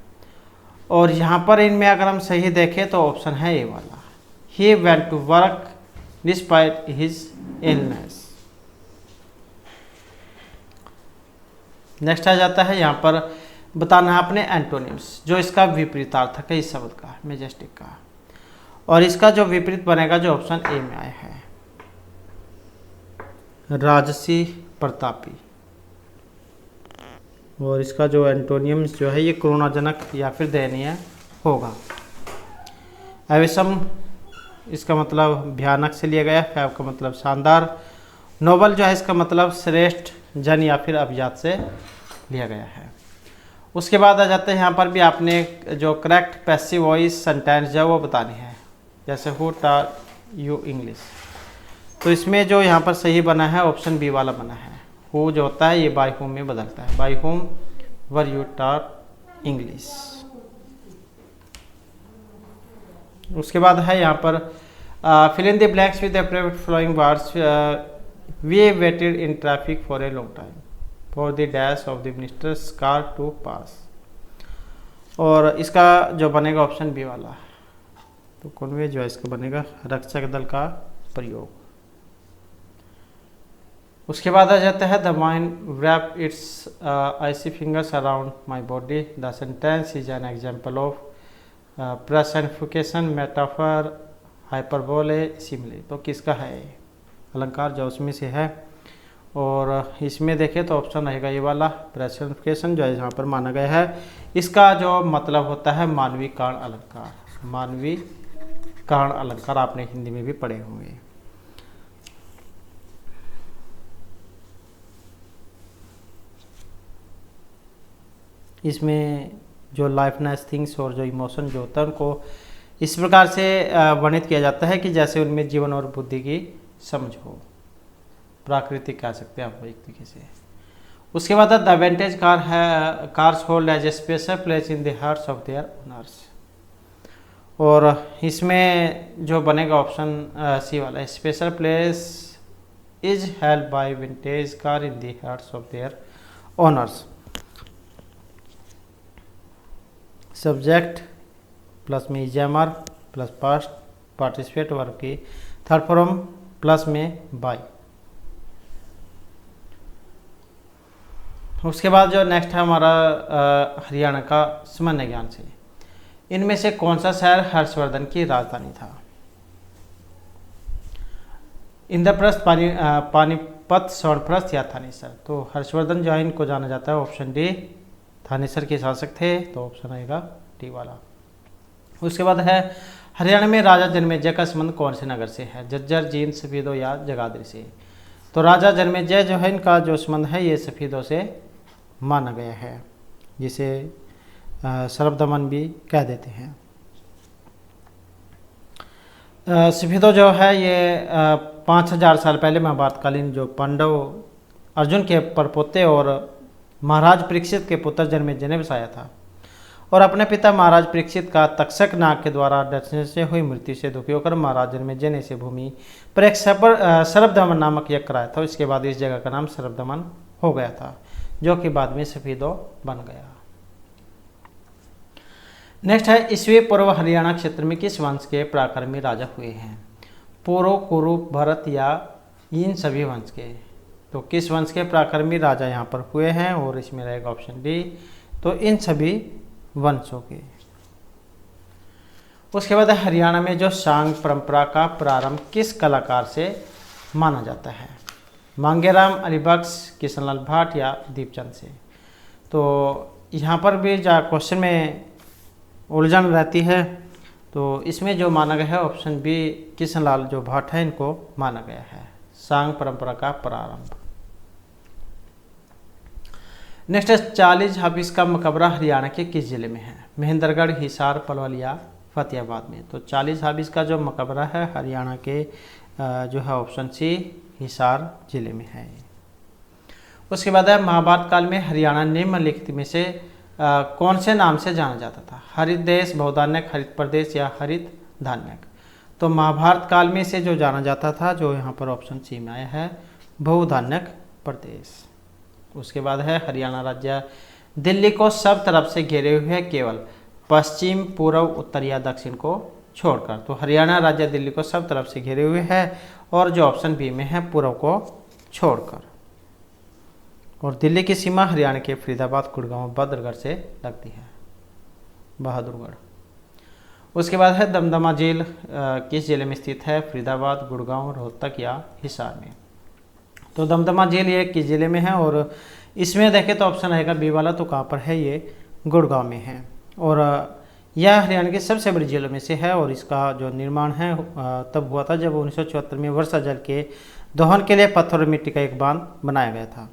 और यहाँ पर इनमें अगर हम सही देखें तो ऑप्शन है ए वाला, he went to work despite his illness. Next आ जाता है यहाँ पर बताना है अपने एंटोनिम्स, जो इसका विपरीतार्थक है इस शब्द का, मेजेस्टिक का। और इसका जो विपरीत बनेगा जो ऑप्शन ए में आया है, राजसी, प्रतापी। और इसका जो एंटोनियम्स जो है ये करुणाजनक या फिर दयनीय होगा। अविषम इसका मतलब भयानक से लिया गया, फैब का मतलब शानदार, नोबल जो है इसका मतलब श्रेष्ठ, जन या फिर अभिजात से लिया गया है। उसके बाद आ जाते हैं यहाँ पर भी आपने जो करेक्ट पैसिव वॉइस सेंटेंस जो है वो बतानी है, जैसे हु टॉट यू इंग्लिश। तो इसमें जो यहाँ पर सही बना है ऑप्शन बी वाला बना है। हु जो होता है ये बाय होम में बदलता है, by whom were you taught English. उसके बाद है यहाँ पर fill in the blanks with the appropriate following words. We waited in traffic for a long time for the dash of the minister's car to pass. और इसका जो बनेगा option B वाला, तो कौन जो है इसका बनेगा रक्षक दल का प्रयोग। उसके बाद आ जाता है the mind wrap its icy fingers around my body। The sentence is an example of personification, metaphor, hyperbole, simile. तो किसका है अलंकार जो उसमें से है? और इसमें देखें तो ऑप्शन रहेगा ये वाला, personification जो है यहाँ पर माना गया है। इसका जो मतलब होता है मानवीय कारण अलंकार। मानवीय कारण अलंकार आपने हिंदी में भी पढ़े होंगे। इसमें जो लाइफनेस थिंग्स और जो इमोशन जो होता है उनको इस प्रकार से वर्णित किया जाता है कि जैसे उनमें जीवन और बुद्धि की समझ हो, प्राकृतिक कह सकते हैं आप एक तरीके से। उसके बाद द वेंटेज कार है cars hold as a special place in the hearts of their owners. और इसमें जो बनेगा ऑप्शन सी वाला, special place is held by vintage car in the hearts of their owners. Subject plus में इजमर plus past participate verb की third form plus में by. उसके बाद जो नेक्स्ट है हमारा हरियाणा का सामान्य ज्ञान से, इनमें से कौन सा शहर हर्षवर्धन की राजधानी था? इंद्रप्रस्थ, पानीपत, स्वर्णप्रस्थ या थानेसर। तो हर्षवर्धन जो है इनको जाना जाता है ऑप्शन डी, थानेसर के शासक थे, तो ऑप्शन आएगा डी वाला। उसके बाद है हरियाणा में राजा जन्मेजय का संबंध कौन से नगर से है? झज्जर, जींद, सफीदो या जगाधरी से। तो राजा जन्मेजय जो है इनका जो संबंध है ये सफीदो से माना गया है, जिसे सर्वदमन भी कह देते हैं। सफीदो जो है ये 5000 साल पहले महाभारतकालीन जो पांडव अर्जुन के परपोते और महाराज परीक्षित के पुत्र जन्मेजय ने बसाया था और अपने पिता महाराज परीक्षित का तक्षक नाग के द्वारा डसने से हुई मृत्यु से दुखी होकर महाराज जन्मेजय ने इसे भूमि पर एक सर्पदमन नामक यज्ञ कराया था। इसके बाद इस जगह का नाम सर्पदमन हो गया था, जो कि बाद में सफीदो बन गया। नेक्स्ट है, ईस्वी पूर्व हरियाणा क्षेत्र में किस वंश के पराक्रमी राजा हुए हैं? पूर्व, कुरु, भरत या इन सभी वंश के? तो किस वंश के पराक्रमी राजा यहाँ पर हुए हैं? और इसमें रहेगा ऑप्शन डी, तो इन सभी वंशों के। उसके बाद हरियाणा में जो सांग परंपरा का प्रारंभ किस कलाकार से माना जाता है? मांगेराम, अलीबख्श, किशनलाल भाट या दीपचंद से? तो यहाँ पर भी क्वेश्चन में उलझन रहती है, तो इसमें जो माना गया है ऑप्शन बी, किशनलाल जो भाट है इनको माना गया है, सांग परंपरा का प्रारंभ। नेक्स्ट है, 40 हाफिज का मकबरा हरियाणा के किस जिले में है? महेंद्रगढ़, हिसार, पलवल या फतेहाबाद में? तो 40 हाफिज का जो मकबरा है हरियाणा के जो है ऑप्शन सी, हिसार जिले में है। उसके बाद है, महाभारत काल में हरियाणा निम्नलिखित में से कौन से नाम से जाना जाता था? हरित देश, बहुधान्यक, हरित प्रदेश या हरित धान्यक? तो महाभारत काल में से जो जाना जाता था, जो यहाँ पर ऑप्शन सी में आया है, बहुधान्यक प्रदेश। उसके बाद है, हरियाणा राज्य दिल्ली को सब तरफ से घेरे हुए है, केवल पश्चिम, पूर्व, उत्तर या दक्षिण को छोड़कर। तो हरियाणा राज्य दिल्ली को सब तरफ से घेरे हुए है और जो ऑप्शन बी में है, पूर्व को छोड़कर। और दिल्ली की सीमा हरियाणा के फरीदाबाद, गुड़गांव, बद्रगढ़ से लगती है, बहादुरगढ़। उसके बाद है, दमदमा झील किस जिले में स्थित है? फरीदाबाद, गुड़गांव, रोहतक या हिसार में? तो दमदमा झील ये किस जिले में है? और इसमें देखें तो ऑप्शन रहेगा बी वाला, तो कहाँ पर है? ये गुड़गांव में है और यह हरियाणा की सबसे बड़ी झीलों में से है। और इसका जो निर्माण है तब हुआ था जब 1974 में वर्षा जल के दोहन के लिए पत्थर और मिट्टी का एक बांध बनाया गया था।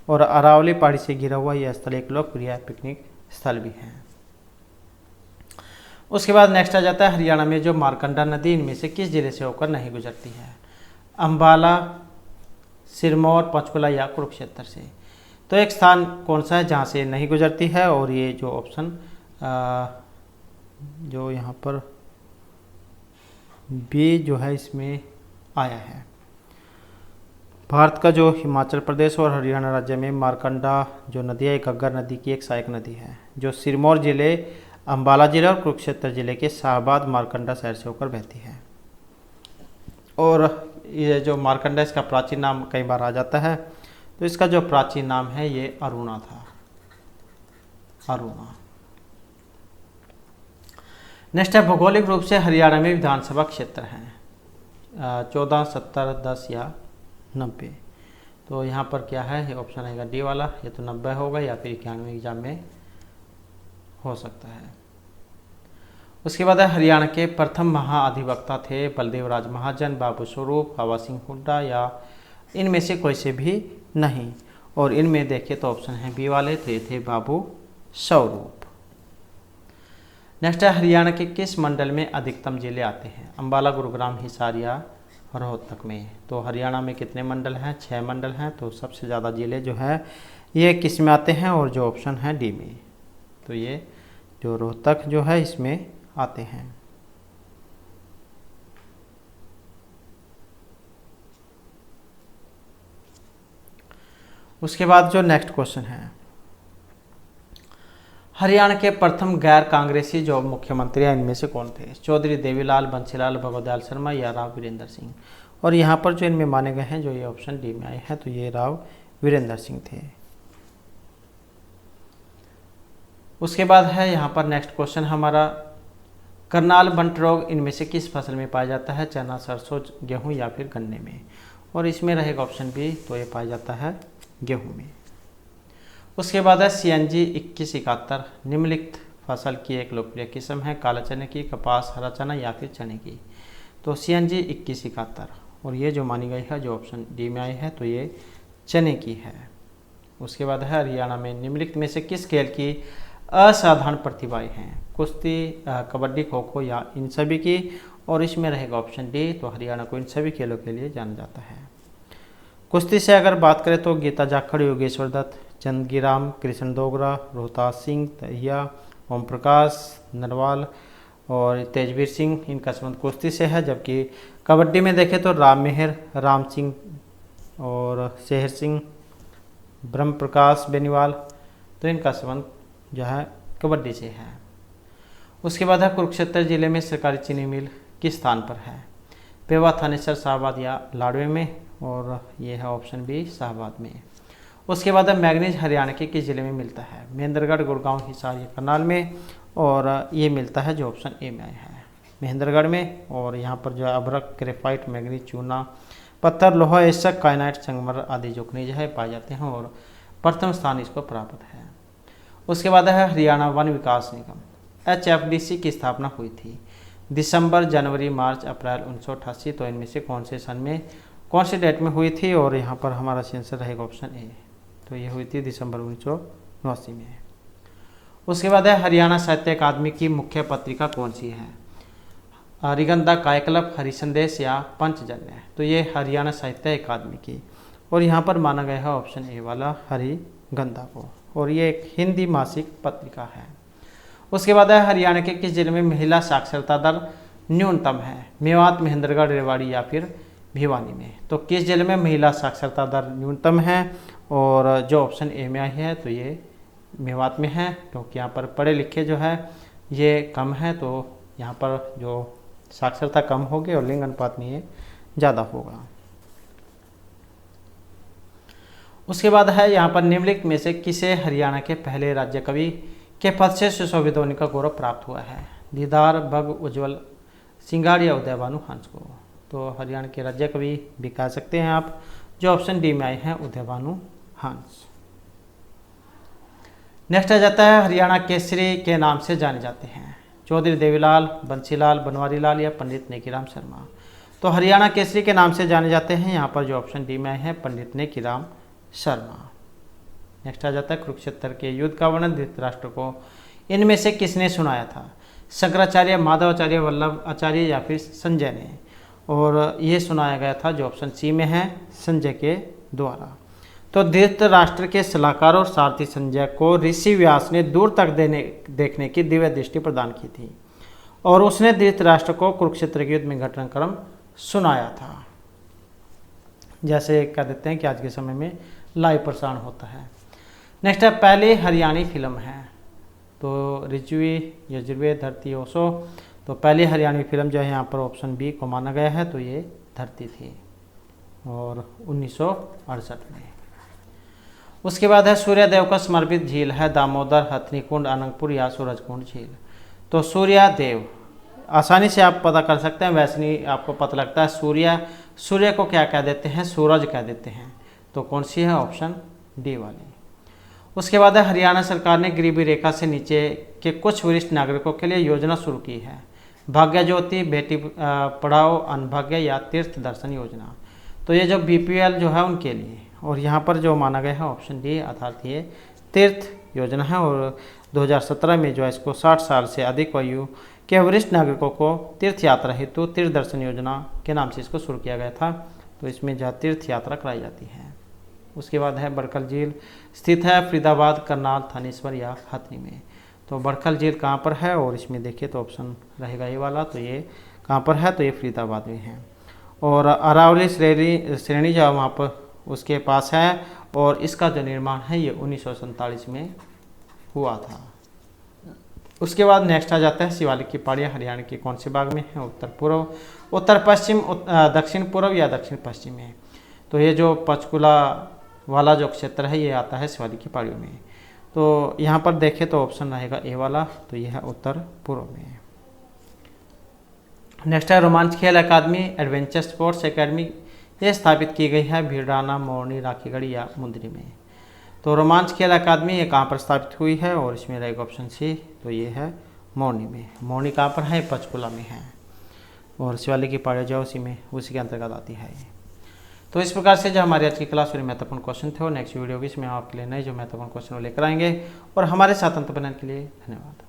और अरावली पहाड़ी से घिरा हुआ यह स्थल एक लोकप्रिय पिकनिक स्थल भी है। उसके बाद नेक्स्ट आ जाता है, हरियाणा में जो मारकंडा नदी इनमें से किस जिले से होकर नहीं गुजरती है? अंबाला, सिरमौर, पंचकुला या कुरुक्षेत्र से? तो एक स्थान कौन सा है जहाँ से नहीं गुजरती है? और ये जो ऑप्शन जो यहाँ पर बी जो है इसमें आया है। भारत का जो हिमाचल प्रदेश और हरियाणा राज्य में मारकंडा जो नदी है, घग्गर नदी की एक सहायक नदी है, जो सिरमौर जिले, अंबाला जिले और कुरुक्षेत्र जिले के शाहबाद मारकंडा शहर से होकर बहती है। और ये जो मारकंडा, इसका प्राचीन नाम कई बार आ जाता है, तो इसका जो प्राचीन नाम है ये अरुणा था, अरुणा। नेक्स्ट है, भौगोलिक रूप से हरियाणा में विधानसभा क्षेत्र हैं 14, 70, 10 या 90? तो यहाँ पर क्या है? ये ऑप्शन आएगा डी वाला, ये तो 90 होगा या फिर 91 एग्जाम में हो सकता है। उसके बाद हरियाणा के प्रथम महाअधिवक्ता थे बलदेव राज महाजन, बाबू स्वरूप, हवा सिंह हुड्डा या इनमें से कोई से भी नहीं? और इनमें देखें तो ऑप्शन है बी वाले, तो ये थे बाबू स्वरूप। नेक्स्ट है, हरियाणा के किस मंडल में अधिकतम जिले आते हैं? अंबाला, गुरुग्राम, हिसार या रोहतक में? तो हरियाणा में कितने मंडल हैं? 6 मंडल हैं। तो सबसे ज़्यादा जिले जो है ये किस में आते हैं? और जो ऑप्शन है डी में, तो ये जो रोहतक जो है इसमें आते हैं। उसके बाद जो नेक्स्ट क्वेश्चन है, हरियाणा के प्रथम गैर कांग्रेसी जो मुख्यमंत्री हैं इनमें से कौन थे? चौधरी देवीलाल, बंसीलाल भगवदयाल शर्मा या राव वीरेंद्र सिंह? और यहाँ पर जो इनमें माने गए हैं, जो ये ऑप्शन डी में आए हैं, तो ये राव वीरेंद्र सिंह थे। उसके बाद है यहाँ पर नेक्स्ट क्वेश्चन हमारा, करनाल बंट रोग इनमें से किस फसल में पाया जाता है? चना, सरसों, गेहूँ या फिर गन्ने में? और इसमें रहेगा ऑप्शन बी, तो ये पाया जाता है गेहूँ में। उसके बाद है CNG 2171 निम्नलिखित फसल की एक लोकप्रिय किस्म है? काला चने की, कपास, हरा चना या फिर चने की? तो CNG 2171, और ये जो मानी गई है, जो ऑप्शन डी में आई है, तो ये चने की है। उसके बाद है, हरियाणा में निम्नलिखित में से किस खेल की असाधारण प्रतिभाएं हैं? कुश्ती, कबड्डी, खो खो या इन सभी की? और इसमें रहेगा ऑप्शन डी। तो हरियाणा को इन सभी खेलों के लिए जाना जाता है। कुश्ती से अगर बात करें तो गीता जाखड़, योगेश्वर दत्त, चंदगीराम, कृष्ण डोगरा, रोहतास सिंह दहिया, ओम प्रकाश नरवाल और तेजवीर सिंह, इनका संबंध कुश्ती से है। जबकि कबड्डी में देखें तो राम मेहर, राम सिंह और शेर सिंह, ब्रह्म प्रकाश बेनीवाल, तो इनका संबंध जो है कबड्डी से है। उसके बाद है कुरुक्षेत्र जिले में सरकारी चीनी मिल किस स्थान पर है? पेवा, थानेसर, शाहबाद या लाड़वे में, और ये है ऑप्शन बी शाहबाद में। उसके बाद है मैग्नीज हरियाणा के किस जिले में मिलता है? महेंद्रगढ़, गुड़गांव, हिसार या करनाल में, और ये मिलता है जो ऑप्शन ए में है महेंद्रगढ़ में। और यहाँ पर जो है अभ्रक, ग्रेफाइट, मैग्नीज, चूना, पत्थर, लोहा, एशक, काइनाइट, संगमरमर आदि जो खनिज है पाए जाते हैं और प्रथम स्थान इसको प्राप्त है। उसके बाद है हरियाणा वन विकास निगम, HFDC की स्थापना हुई थी दिसंबर, जनवरी, मार्च, अप्रैल 1988। तो इनमें से कौन से सन में, कौन से डेट में हुई थी? और यहाँ पर हमारा आंसर रहेगा ऑप्शन ए। तो ये हुई थी दिसंबर 1989 में। उसके बाद है हरियाणा साहित्य अकादमी की मुख्य पत्रिका कौन सी है? हरिगंधा, कायकल्प, हरि संदेश या पंचजन्य। तो ये हरियाणा साहित्य अकादमी की, और यहाँ पर माना गया है ऑप्शन ए वाला हरिगंधा को, और ये एक हिंदी मासिक पत्रिका है। उसके बाद है हरियाणा के किस जिले में महिला साक्षरता दर न्यूनतम है? मेवात, महेंद्रगढ़, रेवाड़ी या फिर भिवानी में। तो किस जिले में महिला साक्षरता दर न्यूनतम है? और जो ऑप्शन ए में आई है तो ये मेवात में है, क्योंकि यहाँ पर पढ़े लिखे जो है ये कम है, तो यहाँ पर जो साक्षरता कम होगी और लिंग अनुपात में ये ज़्यादा होगा। उसके बाद है यहाँ पर निम्नलिखित में से किसे हरियाणा के पहले राज्य कवि के पद से सुशोभित होने का गौरव प्राप्त हुआ है? दीदार, भग, उज्ज्वल, सिंगाड़ या उदयभानु हंस को। तो हरियाणा के राज्य कवि भी कह सकते हैं आप, जो ऑप्शन डी में आए हैं उदयभानु हंस। नेक्स्ट आ जाता है हरियाणा केसरी के नाम से जाने जाते हैं? चौधरी देवीलाल, बंसीलाल, बनवारी लाल या पंडित नेकीराम शर्मा। तो हरियाणा केसरी के नाम से जाने जाते हैं यहाँ पर जो ऑप्शन डी में आए हैं पंडित नेकीराम शर्मा। नेक्स्ट आ जाता है कुरुक्षेत्र के युद्ध का वर्णन धृतराष्ट्र को इनमें से किसने सुनाया था? शंकराचार्य, माधवाचार्य, वल्लभ आचार्य या फिर संजय ने। और ये सुनाया गया था जो ऑप्शन सी में है संजय के द्वारा। तो धृतराष्ट्र के सलाहकार और सारथी संजय को ऋषि व्यास ने दूर तक देखने की दिव्य दृष्टि प्रदान की थी, और उसने धृतराष्ट्र को कुरुक्षेत्र के युद्ध में घटनाक्रम सुनाया था। जैसे कह देते हैं कि आज के समय में लाइव प्रसारण होता है। नेक्स्ट है पहली हरियाणी फिल्म है? तो रिजुई, यजुर्वेद, धरती, ओशो। तो पहली हरियाणी फिल्म जो है यहाँ पर ऑप्शन बी को माना गया है, तो ये धरती थी और 1968 में। उसके बाद है सूर्यदेव का समर्पित झील है दामोदर, हथनीकुंड, अनंगपुर या सूरजकुंड झील। तो सूर्यदेव आसानी से आप पता कर सकते हैं, वैसे नहीं आपको पता लगता है। सूर्य को क्या कह देते हैं? सूरज कह देते हैं। तो कौन सी है? ऑप्शन डी वाली। उसके बाद है हरियाणा सरकार ने गरीबी रेखा से नीचे के कुछ वरिष्ठ नागरिकों के लिए योजना शुरू की है? भाग्य ज्योति, बेटी पढ़ाओ, अनभाग्य या तीर्थ दर्शन योजना। तो ये जो BPL जो है उनके लिए, और यहाँ पर जो माना गया है ऑप्शन डी अर्थात ये तीर्थ योजना है। और 2017 में जो है इसको 60 साल से अधिक आयु के वरिष्ठ नागरिकों को तीर्थ यात्रा हेतु तीर्थ दर्शन योजना के नाम से इसको शुरू किया गया था। तो इसमें जो तीर्थ यात्रा कराई जाती है। उसके बाद है बड़खल झील स्थित है फरीदाबाद, करनाल, थानेसर या हथनी में। तो बड़खल झील कहाँ पर है? और इसमें देखिए तो ऑप्शन रहेगा ये वाला। तो ये कहाँ पर है? तो ये फरीदाबाद में है। और अरावली श्रेणी जो वहाँ पर उसके पास है, और इसका जो निर्माण है ये 1947 में हुआ था। उसके बाद नेक्स्ट आ जाता है शिवालिक की पहाड़ियाँ हरियाणा के कौन से भाग में है? उत्तर पूर्व, उत्तर पश्चिम, दक्षिण पूर्व या दक्षिण पश्चिम में। तो ये जो पंचकुला वाला जो क्षेत्र है ये आता है शिवालिक की पहाड़ियों में। तो यहाँ पर देखें तो ऑप्शन रहेगा ए वाला। तो यह है उत्तर पूर्व में। नेक्स्ट है रोमांच खेल अकादमी एडवेंचर स्पोर्ट्स एकेडमी, ये स्थापित की गई है भिड़ाना, मोरनी, राखीगढ़ी या मुंदरी में। तो रोमांच खेल अकादमी ये कहाँ पर स्थापित हुई है? और इसमें रहेगा ऑप्शन सी। तो ये है मोरनी में। मोरनी कहाँ पर है? पंचकुला में है। और शिवालिक की पहाड़ियाँ जो उसी के अंतर्गत आती है। तो इस प्रकार से जो हमारी आज की क्लास में महत्वपूर्ण क्वेश्चन थे, और नेक्स्ट वीडियो भी इसमें आपके लिए नए जो महत्वपूर्ण क्वेश्चन लेकर आएंगे। और हमारे साथ अंत बनाने के लिए धन्यवाद।